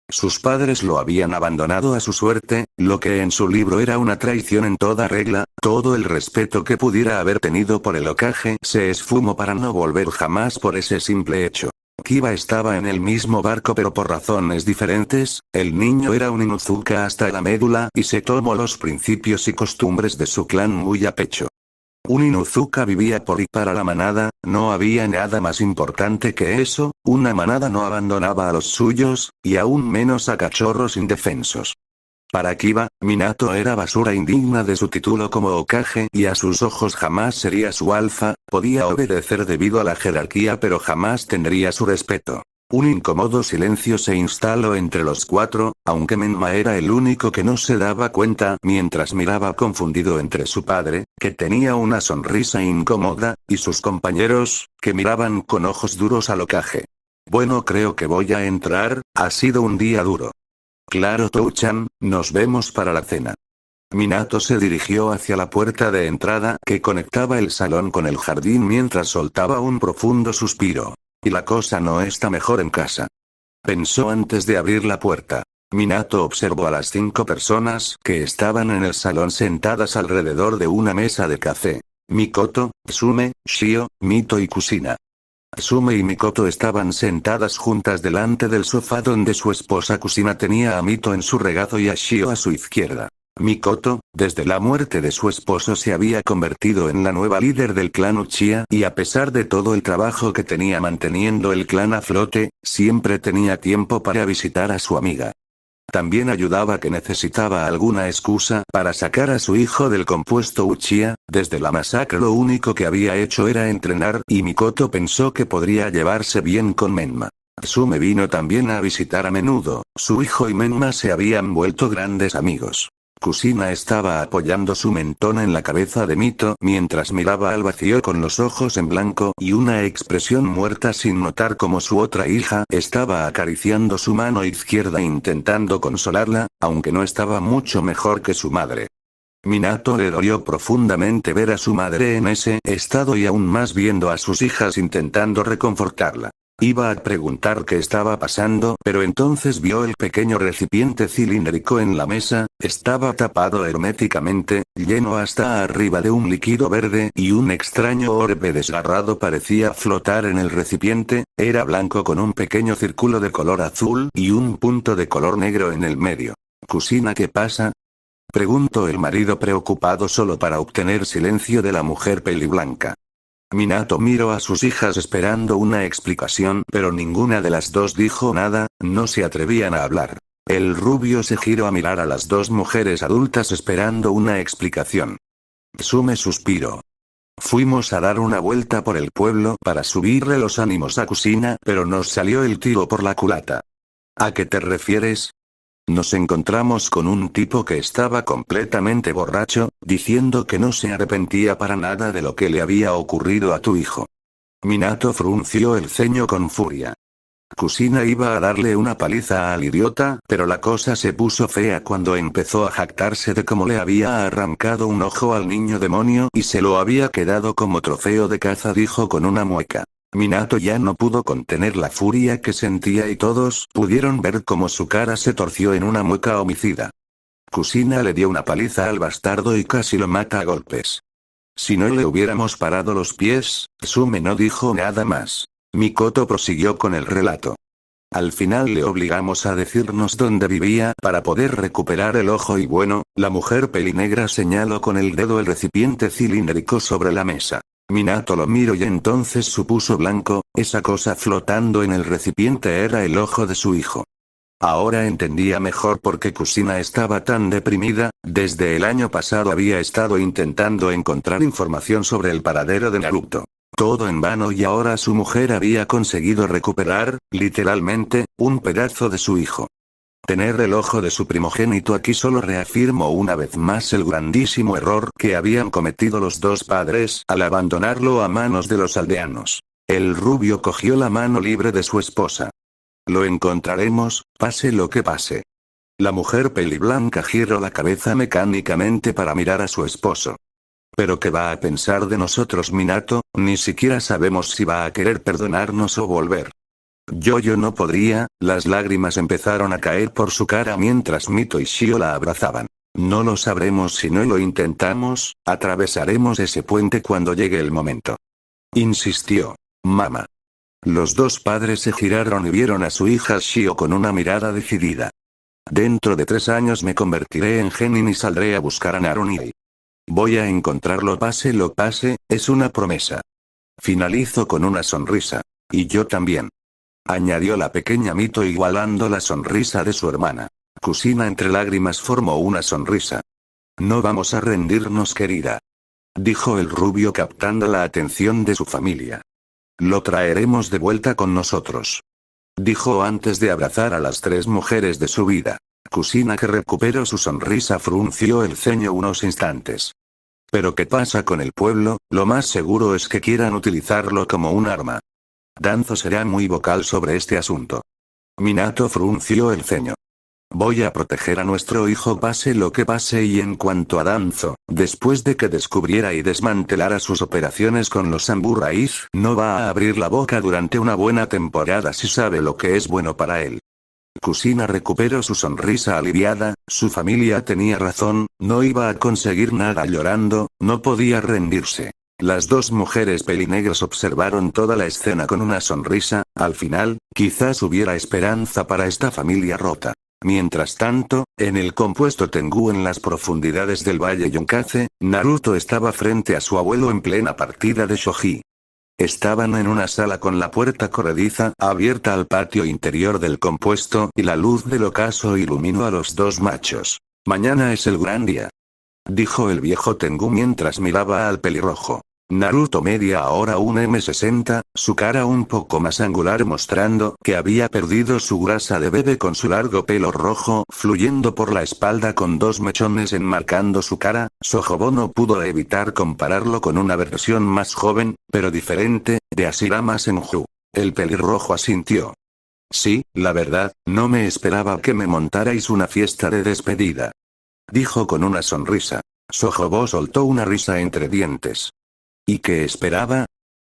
Sus padres lo habían abandonado a su suerte, lo que en su libro era una traición en toda regla, todo el respeto que pudiera haber tenido por el Hokage se esfumó para no volver jamás por ese simple hecho. Kiba estaba en el mismo barco pero por razones diferentes, el niño era un Inuzuka hasta la médula y se tomó los principios y costumbres de su clan muy a pecho. Un Inuzuka vivía por y para la manada, no había nada más importante que eso, una manada no abandonaba a los suyos, y aún menos a cachorros indefensos. Para Kiba, Minato era basura indigna de su título como Hokage y a sus ojos jamás sería su alfa, podía obedecer debido a la jerarquía pero jamás tendría su respeto. Un incómodo silencio se instaló entre los cuatro, aunque Menma era el único que no se daba cuenta mientras miraba confundido entre su padre, que tenía una sonrisa incómoda, y sus compañeros, que miraban con ojos duros al Hokage. Bueno, creo que voy a entrar, ha sido un día duro. Claro, Tou-chan, nos vemos para la cena. Minato se dirigió hacia la puerta de entrada que conectaba el salón con el jardín mientras soltaba un profundo suspiro. Y la cosa no está mejor en casa. Pensó antes de abrir la puerta. Minato observó a las 5 personas que estaban en el salón sentadas alrededor de una mesa de café. Mikoto, Tsume, Shio, Mito y Kushina. Tsume y Mikoto estaban sentadas juntas delante del sofá donde su esposa Kushina tenía a Mito en su regazo y a Shio a su izquierda. Mikoto, desde la muerte de su esposo se había convertido en la nueva líder del clan Uchiha y a pesar de todo el trabajo que tenía manteniendo el clan a flote, siempre tenía tiempo para visitar a su amiga. También ayudaba que necesitaba alguna excusa para sacar a su hijo del compuesto Uchiha, desde la masacre lo único que había hecho era entrenar y Mikoto pensó que podría llevarse bien con Menma. Tsume vino también a visitar a menudo, su hijo y Menma se habían vuelto grandes amigos. Kushina estaba apoyando su mentón en la cabeza de Mito mientras miraba al vacío con los ojos en blanco y una expresión muerta sin notar cómo su otra hija estaba acariciando su mano izquierda intentando consolarla, aunque no estaba mucho mejor que su madre. Minato le dolió profundamente ver a su madre en ese estado y aún más viendo a sus hijas intentando reconfortarla. Iba a preguntar qué estaba pasando, pero entonces vio el pequeño recipiente cilíndrico en la mesa, estaba tapado herméticamente, lleno hasta arriba de un líquido verde y un extraño orbe desgarrado parecía flotar en el recipiente, era blanco con un pequeño círculo de color azul y un punto de color negro en el medio. «Kushina, ¿qué pasa?», preguntó el marido preocupado solo para obtener silencio de la mujer peliblanca. Minato miró a sus hijas esperando una explicación, pero ninguna de las dos dijo nada, no se atrevían a hablar. El rubio se giró a mirar a las dos mujeres adultas esperando una explicación. Tsume suspiró. Fuimos a dar una vuelta por el pueblo para subirle los ánimos a Kushina, pero nos salió el tiro por la culata. ¿A qué te refieres? Nos encontramos con un tipo que estaba completamente borracho, diciendo que no se arrepentía para nada de lo que le había ocurrido a tu hijo. Minato frunció el ceño con furia. Kushina iba a darle una paliza al idiota, pero la cosa se puso fea cuando empezó a jactarse de cómo le había arrancado un ojo al niño demonio y se lo había quedado como trofeo de caza, dijo con una mueca. Minato ya no pudo contener la furia que sentía y todos pudieron ver cómo su cara se torció en una mueca homicida. Kushina le dio una paliza al bastardo y casi lo mata a golpes. Si no le hubiéramos parado los pies, Tsume no dijo nada más. Mikoto prosiguió con el relato. Al final le obligamos a decirnos dónde vivía para poder recuperar el ojo y bueno, la mujer pelinegra señaló con el dedo el recipiente cilíndrico sobre la mesa. Minato lo miró y entonces supuso blanco, esa cosa flotando en el recipiente era el ojo de su hijo. Ahora entendía mejor por qué Kusina estaba tan deprimida. Desde el año pasado había estado intentando encontrar información sobre el paradero de Naruto. Todo en vano y ahora su mujer había conseguido recuperar, literalmente, un pedazo de su hijo. Tener el ojo de su primogénito aquí solo reafirmó una vez más el grandísimo error que habían cometido los dos padres al abandonarlo a manos de los aldeanos. El rubio cogió la mano libre de su esposa. Lo encontraremos, pase lo que pase. La mujer peliblanca giró la cabeza mecánicamente para mirar a su esposo. ¿Pero qué va a pensar de nosotros Minato? Ni siquiera sabemos si va a querer perdonarnos o volver. Yo no podría, las lágrimas empezaron a caer por su cara mientras Mito y Shio la abrazaban. No lo sabremos si no lo intentamos, atravesaremos ese puente cuando llegue el momento. Insistió. Mamá. Los dos padres se giraron y vieron a su hija Shio con una mirada decidida. Dentro de 3 años me convertiré en Genin y saldré a buscar a Naruni. Voy a encontrarlo pase lo pase, es una promesa. Finalizó con una sonrisa. Y yo también. Añadió la pequeña Mito igualando la sonrisa de su hermana. Kusina entre lágrimas formó una sonrisa. No vamos a rendirnos querida. Dijo el rubio captando la atención de su familia. Lo traeremos de vuelta con nosotros. Dijo antes de abrazar a las 3 mujeres de su vida. Kusina que recuperó su sonrisa frunció el ceño unos instantes. ¿Pero qué pasa con el pueblo? Lo más seguro es que quieran utilizarlo como un arma. Danzo será muy vocal sobre este asunto. Minato frunció el ceño. Voy a proteger a nuestro hijo pase lo que pase y en cuanto a Danzo, después de que descubriera y desmantelara sus operaciones con los samuráis, no va a abrir la boca durante una buena temporada si sabe lo que es bueno para él. Kusina recuperó su sonrisa aliviada, su familia tenía razón, no iba a conseguir nada llorando, no podía rendirse. Las 2 mujeres pelinegras observaron toda la escena con una sonrisa, al final, quizás hubiera esperanza para esta familia rota. Mientras tanto, en el compuesto Tengu en las profundidades del valle Yonkaze, Naruto estaba frente a su abuelo en plena partida de shogi. Estaban en una sala con la puerta corrediza abierta al patio interior del compuesto y la luz del ocaso iluminó a los 2 machos. Mañana es el gran día. Dijo el viejo Tengu mientras miraba al pelirrojo. Naruto media ahora un M60, su cara un poco más angular mostrando que había perdido su grasa de bebé con su largo pelo rojo fluyendo por la espalda con 2 mechones enmarcando su cara. Sojobo no pudo evitar compararlo con una versión más joven, pero diferente, de Ashirama Senju. El pelirrojo asintió. Sí, la verdad, no me esperaba que me montarais una fiesta de despedida. Dijo con una sonrisa. Sojobo soltó una risa entre dientes. ¿Y qué esperaba?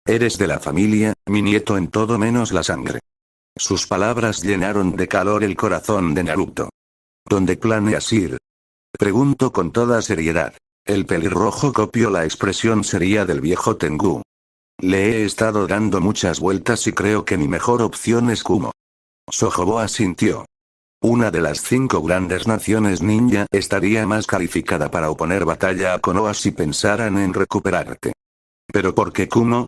Eres de la familia, mi nieto en todo menos la sangre. Sus palabras llenaron de calor el corazón de Naruto. ¿Dónde planeas ir? Preguntó con toda seriedad. El pelirrojo copió la expresión seria del viejo Tengu. Le he estado dando muchas vueltas y creo que mi mejor opción es Kumo. Sojobo asintió. Una de las 5 grandes naciones ninja estaría más calificada para oponer batalla a Konoha si pensaran en recuperarte. ¿Pero por qué Kumo?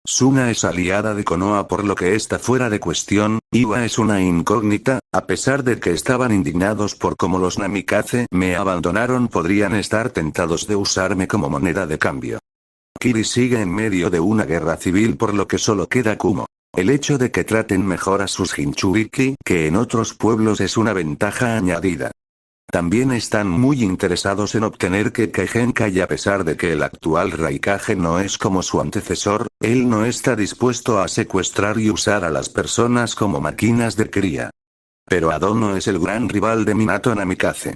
Suna es aliada de Konoha por lo que está fuera de cuestión, Iwa es una incógnita, a pesar de que estaban indignados por cómo los Namikaze me abandonaron podrían estar tentados de usarme como moneda de cambio. Kiri sigue en medio de una guerra civil por lo que solo queda Kumo. El hecho de que traten mejor a sus Jinchuriki que en otros pueblos es una ventaja añadida. También están muy interesados en obtener Kekkei Genkai y a pesar de que el actual Raikage no es como su antecesor, él no está dispuesto a secuestrar y usar a las personas como máquinas de cría. Pero Adono es el gran rival de Minato Namikaze.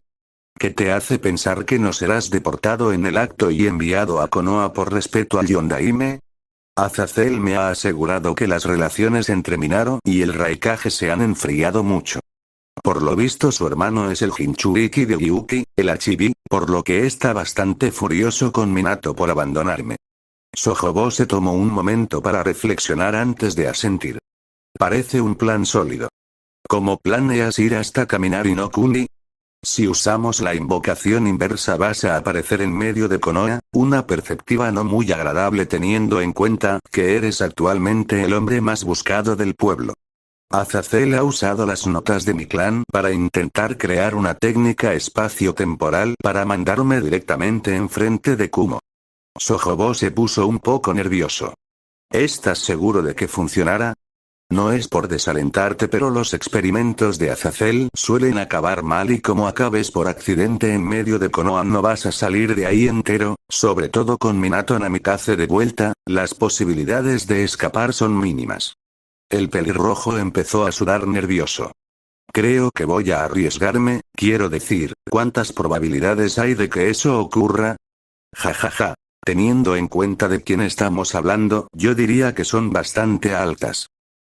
¿Qué te hace pensar que no serás deportado en el acto y enviado a Konoha por respeto al Yondaime? Azazel me ha asegurado que las relaciones entre Minato y el Raikage se han enfriado mucho. Por lo visto su hermano es el Jinchuriki de Gyuki, el Achibi, por lo que está bastante furioso con Minato por abandonarme. Sojobo se tomó un momento para reflexionar antes de asentir. Parece un plan sólido. ¿Cómo planeas ir hasta Kaminari no Kuni? Si usamos la invocación inversa vas a aparecer en medio de Konoha, una perspectiva no muy agradable teniendo en cuenta que eres actualmente el hombre más buscado del pueblo. Azazel ha usado las notas de mi clan para intentar crear una técnica espacio-temporal para mandarme directamente enfrente de Kumo. Sojobo se puso un poco nervioso. ¿Estás seguro de que funcionará? No es por desalentarte, pero los experimentos de Azazel suelen acabar mal y como acabes por accidente en medio de Konoha no vas a salir de ahí entero, sobre todo con Minato Namikaze de vuelta, las posibilidades de escapar son mínimas. El pelirrojo empezó a sudar nervioso. Creo que voy a arriesgarme, quiero decir, ¿cuántas probabilidades hay de que eso ocurra? Jajaja. Teniendo en cuenta de quién estamos hablando, yo diría que son bastante altas.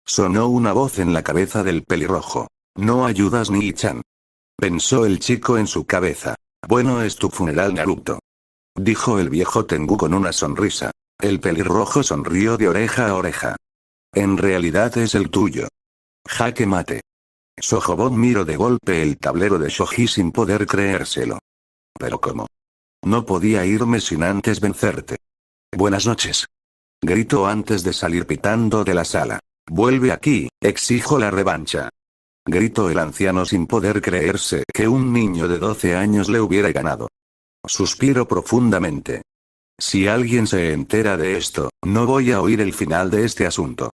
Sonó una voz en la cabeza del pelirrojo. No ayudas ni Ichan. Pensó el chico en su cabeza. Bueno, es tu funeral, Naruto. Dijo el viejo Tengu con una sonrisa. El pelirrojo sonrió de oreja a oreja. En realidad es el tuyo. Jaque mate. Sojobo miró de golpe el tablero de shoji sin poder creérselo. ¿Pero cómo? No podía irme sin antes vencerte. Buenas noches. Gritó antes de salir pitando de la sala. Vuelve aquí, exijo la revancha. Gritó el anciano sin poder creerse que un niño de 12 años le hubiera ganado. Suspiró profundamente. Si alguien se entera de esto, no voy a oír el final de este asunto.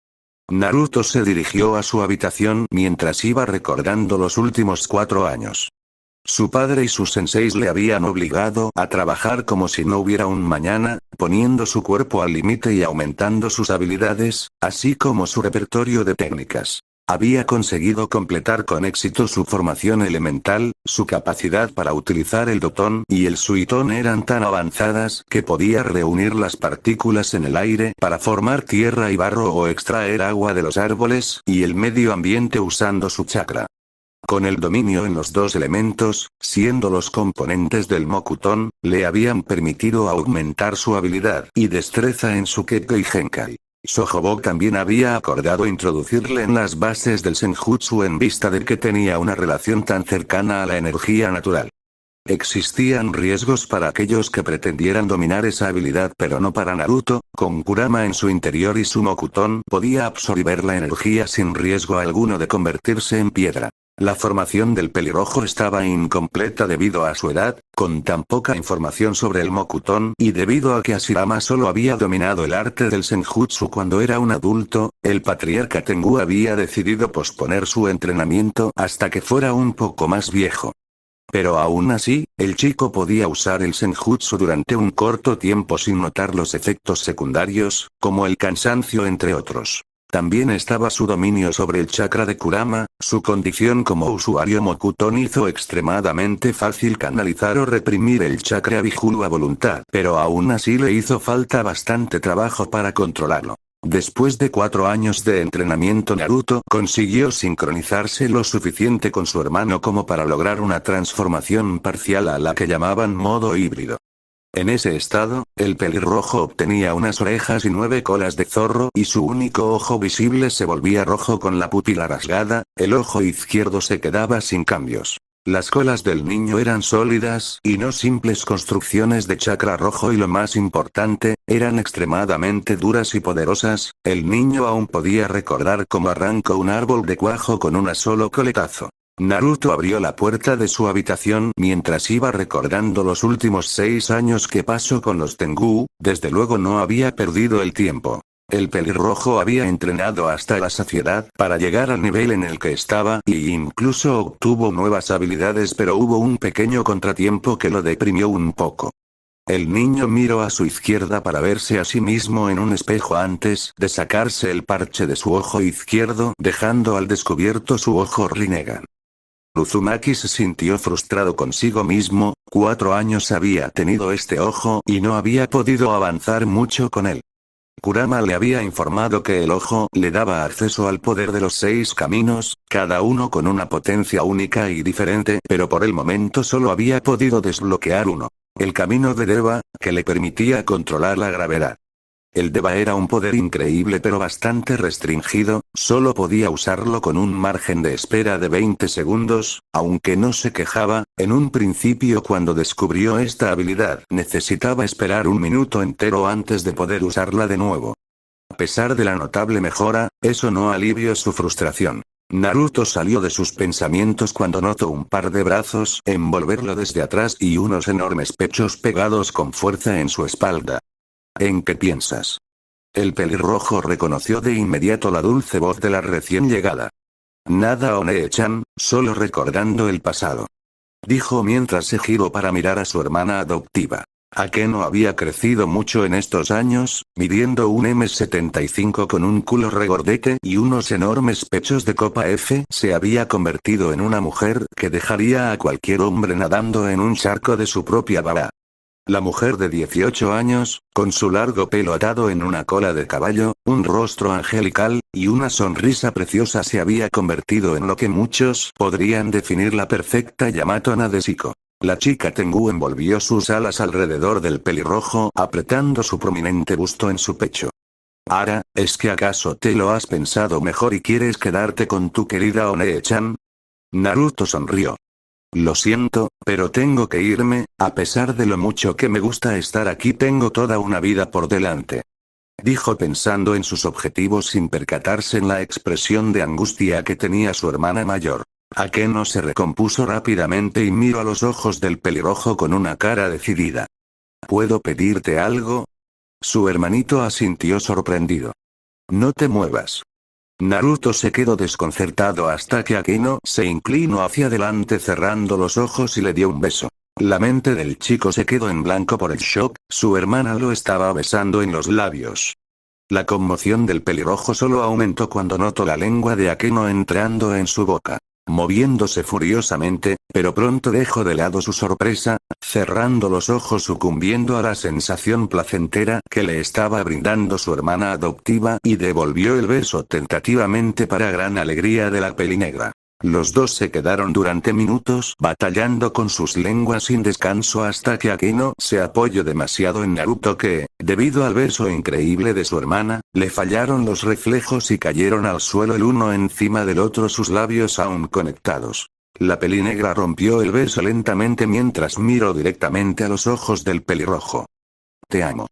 Naruto se dirigió a su habitación mientras iba recordando los últimos 4 años. Su padre y sus senseis le habían obligado a trabajar como si no hubiera un mañana, poniendo su cuerpo al límite y aumentando sus habilidades, así como su repertorio de técnicas. Había conseguido completar con éxito su formación elemental, su capacidad para utilizar el Doton y el Suiton eran tan avanzadas que podía reunir las partículas en el aire para formar tierra y barro o extraer agua de los árboles y el medio ambiente usando su chakra. Con el dominio en los dos elementos, siendo los componentes del Mokuton, le habían permitido aumentar su habilidad y destreza en su Kekko y Genkai. Sojobo también había acordado introducirle en las bases del Senjutsu en vista de que tenía una relación tan cercana a la energía natural. Existían riesgos para aquellos que pretendieran dominar esa habilidad pero no para Naruto, con Kurama en su interior y su Mokuton podía absorber la energía sin riesgo alguno de convertirse en piedra. La formación del pelirrojo estaba incompleta debido a su edad, con tan poca información sobre el Mokuton y debido a que Hashirama solo había dominado el arte del Senjutsu cuando era un adulto, el patriarca Tengu había decidido posponer su entrenamiento hasta que fuera un poco más viejo. Pero aún así, el chico podía usar el Senjutsu durante un corto tiempo sin notar los efectos secundarios, como el cansancio entre otros. También estaba su dominio sobre el chakra de Kurama, su condición como usuario Mokuton hizo extremadamente fácil canalizar o reprimir el chakra Bihulu a voluntad, pero aún así le hizo falta bastante trabajo para controlarlo. Después de 4 años de entrenamiento Naruto consiguió sincronizarse lo suficiente con su hermano como para lograr una transformación parcial a la que llamaban modo híbrido. En ese estado, el pelirrojo obtenía unas orejas y 9 colas de zorro y su único ojo visible se volvía rojo con la pupila rasgada, el ojo izquierdo se quedaba sin cambios. Las colas del niño eran sólidas y no simples construcciones de chakra rojo y lo más importante, eran extremadamente duras y poderosas, el niño aún podía recordar cómo arrancó un árbol de cuajo con un solo coletazo. Naruto abrió la puerta de su habitación mientras iba recordando los últimos 6 años que pasó con los Tengu, desde luego no había perdido el tiempo. El pelirrojo había entrenado hasta la saciedad para llegar al nivel en el que estaba y incluso obtuvo nuevas habilidades pero hubo un pequeño contratiempo que lo deprimió un poco. El niño miró a su izquierda para verse a sí mismo en un espejo antes de sacarse el parche de su ojo izquierdo dejando al descubierto su ojo Rinnegan. Uzumaki se sintió frustrado consigo mismo, 4 años había tenido este ojo y no había podido avanzar mucho con él. Kurama le había informado que el ojo le daba acceso al poder de los 6 caminos, cada uno con una potencia única y diferente, pero por el momento solo había podido desbloquear uno. El camino de Deva, que le permitía controlar la gravedad. El Deva era un poder increíble pero bastante restringido, solo podía usarlo con un margen de espera de 20 segundos, aunque no se quejaba, en un principio cuando descubrió esta habilidad necesitaba esperar un minuto entero antes de poder usarla de nuevo. A pesar de la notable mejora, eso no alivió su frustración. Naruto salió de sus pensamientos cuando notó un par de brazos envolverlo desde atrás y unos enormes pechos pegados con fuerza en su espalda. ¿En qué piensas? El pelirrojo reconoció de inmediato la dulce voz de la recién llegada. Nada, One-chan, solo recordando el pasado. Dijo mientras se giró para mirar a su hermana adoptiva. Akeno había crecido mucho en estos años, midiendo un M75 con un culo regordete y unos enormes pechos de copa F. Se había convertido en una mujer que dejaría a cualquier hombre nadando en un charco de su propia baba. La mujer de 18 años, con su largo pelo atado en una cola de caballo, un rostro angelical, y una sonrisa preciosa se había convertido en lo que muchos podrían definir la perfecta Yamato Nadeshiko. La chica Tengu envolvió sus alas alrededor del pelirrojo apretando su prominente busto en su pecho. Ara, ¿es que acaso te lo has pensado mejor y quieres quedarte con tu querida One-chan? Naruto sonrió. Lo siento, pero tengo que irme, a pesar de lo mucho que me gusta estar aquí tengo toda una vida por delante. Dijo pensando en sus objetivos sin percatarse en la expresión de angustia que tenía su hermana mayor. Akeno se recompuso rápidamente y miró a los ojos del pelirrojo con una cara decidida. ¿Puedo pedirte algo? Su hermanito asintió sorprendido. No te muevas. Naruto se quedó desconcertado hasta que Akeno se inclinó hacia adelante cerrando los ojos y le dio un beso. La mente del chico se quedó en blanco por el shock, su hermana lo estaba besando en los labios. La conmoción del pelirrojo solo aumentó cuando notó la lengua de Akeno entrando en su boca. Moviéndose furiosamente, pero pronto dejó de lado su sorpresa, cerrando los ojos sucumbiendo a la sensación placentera que le estaba brindando su hermana adoptiva y devolvió el beso tentativamente para gran alegría de la pelinegra. Los dos se quedaron durante minutos batallando con sus lenguas sin descanso hasta que Akeno se apoyó demasiado en Naruto que, debido al beso increíble de su hermana, le fallaron los reflejos y cayeron al suelo el uno encima del otro sus labios aún conectados. La pelinegra rompió el beso lentamente mientras miró directamente a los ojos del pelirrojo. Te amo.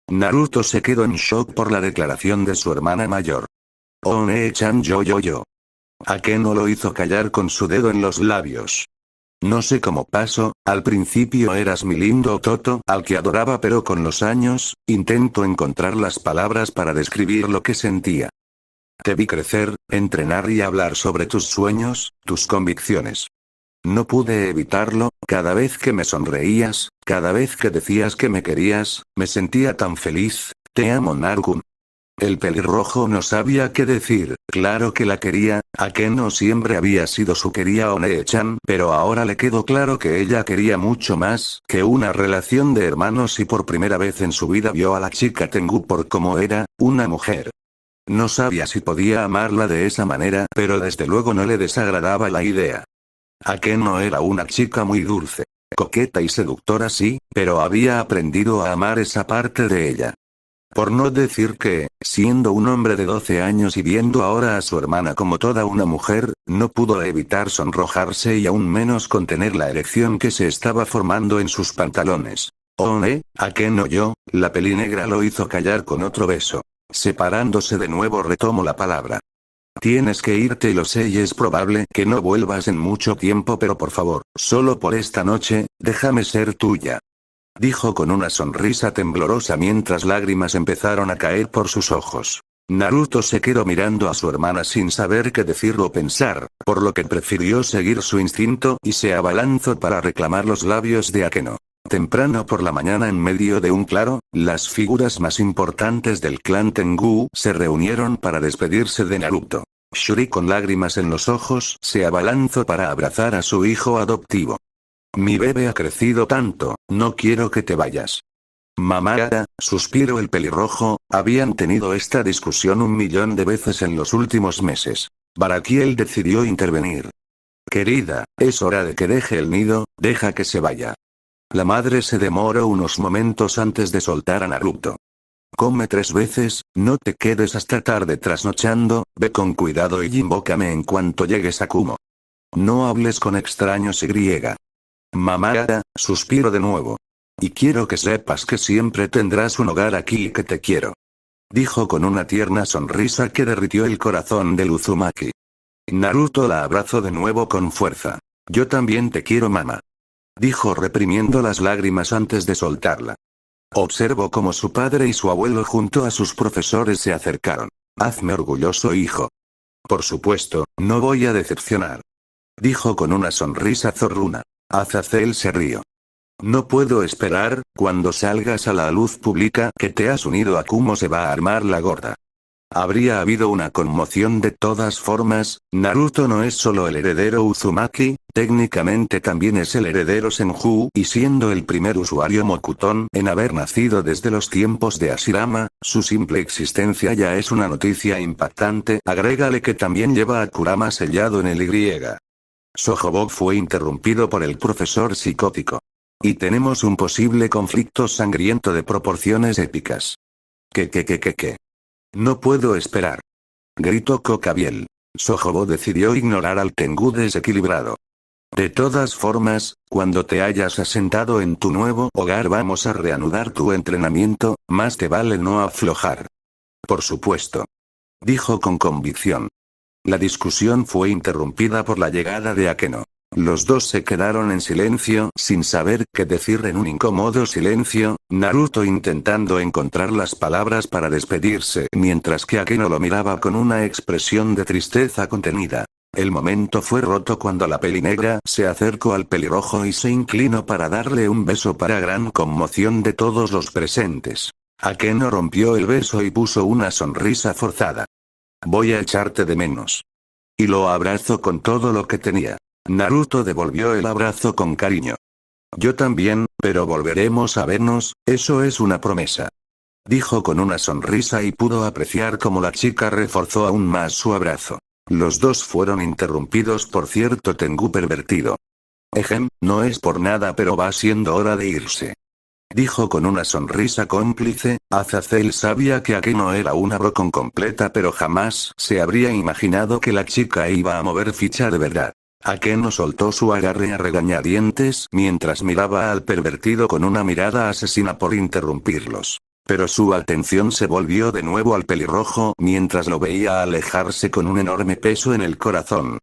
Naruto se quedó en shock por la declaración de su hermana mayor. One-chan yo. Akeno lo hizo callar con su dedo en los labios. No sé cómo pasó, al principio eras mi lindo Toto al que adoraba pero con los años, intento encontrar las palabras para describir lo que sentía. Te vi crecer, entrenar y hablar sobre tus sueños, tus convicciones. No pude evitarlo, cada vez que me sonreías, cada vez que decías que me querías, me sentía tan feliz, te amo Naruto. El pelirrojo no sabía qué decir, claro que la quería, Akeno siempre había sido su querida One-chan, pero ahora le quedó claro que ella quería mucho más que una relación de hermanos y por primera vez en su vida vio a la chica Tengu por como era, una mujer. No sabía si podía amarla de esa manera, pero desde luego no le desagradaba la idea. Akeno era una chica muy dulce, coqueta y seductora sí, pero había aprendido a amar esa parte de ella. Por no decir que, siendo un hombre de 12 años y viendo ahora a su hermana como toda una mujer, no pudo evitar sonrojarse y aún menos contener la erección que se estaba formando en sus pantalones. Akeno yo, la pelinegra lo hizo callar con otro beso. Separándose de nuevo retomó la palabra. Tienes que irte lo sé y es probable que no vuelvas en mucho tiempo pero por favor, solo por esta noche, déjame ser tuya. Dijo con una sonrisa temblorosa mientras lágrimas empezaron a caer por sus ojos. Naruto se quedó mirando a su hermana sin saber qué decir o pensar, por lo que prefirió seguir su instinto y se abalanzó para reclamar los labios de Akeno. Temprano por la mañana en medio de un claro, las figuras más importantes del clan Tengu se reunieron para despedirse de Naruto. Shuri con lágrimas en los ojos se abalanzó para abrazar a su hijo adoptivo. Mi bebé ha crecido tanto, no quiero que te vayas. Mamá, suspiró el pelirrojo, habían tenido esta discusión 1.000.000 de veces en los últimos meses. Barakiel decidió intervenir. Querida, es hora de que deje el nido, deja que se vaya. La madre se demoró unos momentos antes de soltar a Naruto. Come 3 veces, no te quedes hasta tarde trasnochando, ve con cuidado y invócame en cuanto llegues a Kumo. No hables con extraños y. Mamá, suspiro de nuevo. Y quiero que sepas que siempre tendrás un hogar aquí y que te quiero. Dijo con una tierna sonrisa que derritió el corazón del Uzumaki. Naruto la abrazó de nuevo con fuerza. Yo también te quiero, mamá. Dijo reprimiendo las lágrimas antes de soltarla. Observó cómo su padre y su abuelo junto a sus profesores se acercaron. Hazme orgulloso, hijo. Por supuesto, no voy a decepcionar. Dijo con una sonrisa zorruna. Azazel se rió. No puedo esperar, cuando salgas a la luz pública que te has unido a Kumo se va a armar la gorda. Habría habido una conmoción de todas formas. Naruto no es solo el heredero Uzumaki, técnicamente también es el heredero Senju y siendo el primer usuario Mokuton en haber nacido desde los tiempos de Hashirama, su simple existencia ya es una noticia impactante. Agrégale que también lleva a Kurama sellado en el Y. Sojobo fue interrumpido por el profesor psicótico. Y tenemos un posible conflicto sangriento de proporciones épicas. ¿Qué? No puedo esperar. Gritó Kokabiel. Sojobo decidió ignorar al Tengu desequilibrado. De todas formas, cuando te hayas asentado en tu nuevo hogar vamos a reanudar tu entrenamiento, más te vale no aflojar. Por supuesto. Dijo con convicción. La discusión fue interrumpida por la llegada de Akeno. Los dos se quedaron en silencio, sin saber qué decir en un incómodo silencio, Naruto intentando encontrar las palabras para despedirse, mientras que Akeno lo miraba con una expresión de tristeza contenida. El momento fue roto cuando la pelinegra se acercó al pelirrojo y se inclinó para darle un beso para gran conmoción de todos los presentes. Akeno rompió el beso y puso una sonrisa forzada. Voy a echarte de menos. Y lo abrazó con todo lo que tenía. Naruto devolvió el abrazo con cariño. Yo también, pero volveremos a vernos, eso es una promesa. Dijo con una sonrisa y pudo apreciar cómo la chica reforzó aún más su abrazo. Los dos fueron interrumpidos por cierto Tengu pervertido. No es por nada pero va siendo hora de irse. Dijo con una sonrisa cómplice. Azazel sabía que Akeno era una brocon completa pero jamás se habría imaginado que la chica iba a mover ficha de verdad. Akeno soltó su agarre a regañadientes mientras miraba al pervertido con una mirada asesina por interrumpirlos. Pero su atención se volvió de nuevo al pelirrojo mientras lo veía alejarse con un enorme peso en el corazón.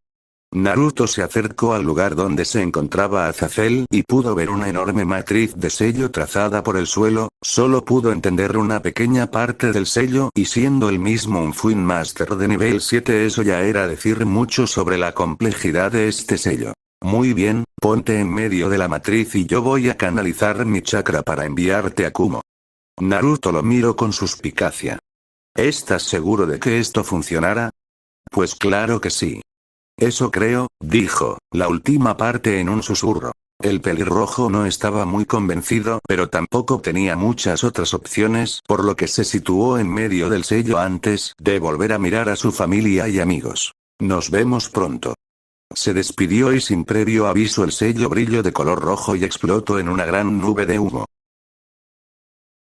Naruto se acercó al lugar donde se encontraba Azazel y pudo ver una enorme matriz de sello trazada por el suelo, solo pudo entender una pequeña parte del sello y siendo el mismo un Fuin Master de nivel 7 eso ya era decir mucho sobre la complejidad de este sello. Muy bien, ponte en medio de la matriz y yo voy a canalizar mi chakra para enviarte a Kumo. Naruto lo miró con suspicacia. ¿Estás seguro de que esto funcionará? Pues claro que sí. Eso creo, dijo, la última parte en un susurro. El pelirrojo no estaba muy convencido, pero tampoco tenía muchas otras opciones, por lo que se situó en medio del sello antes de volver a mirar a su familia y amigos. Nos vemos pronto. Se despidió y sin previo aviso el sello brilló de color rojo y explotó en una gran nube de humo.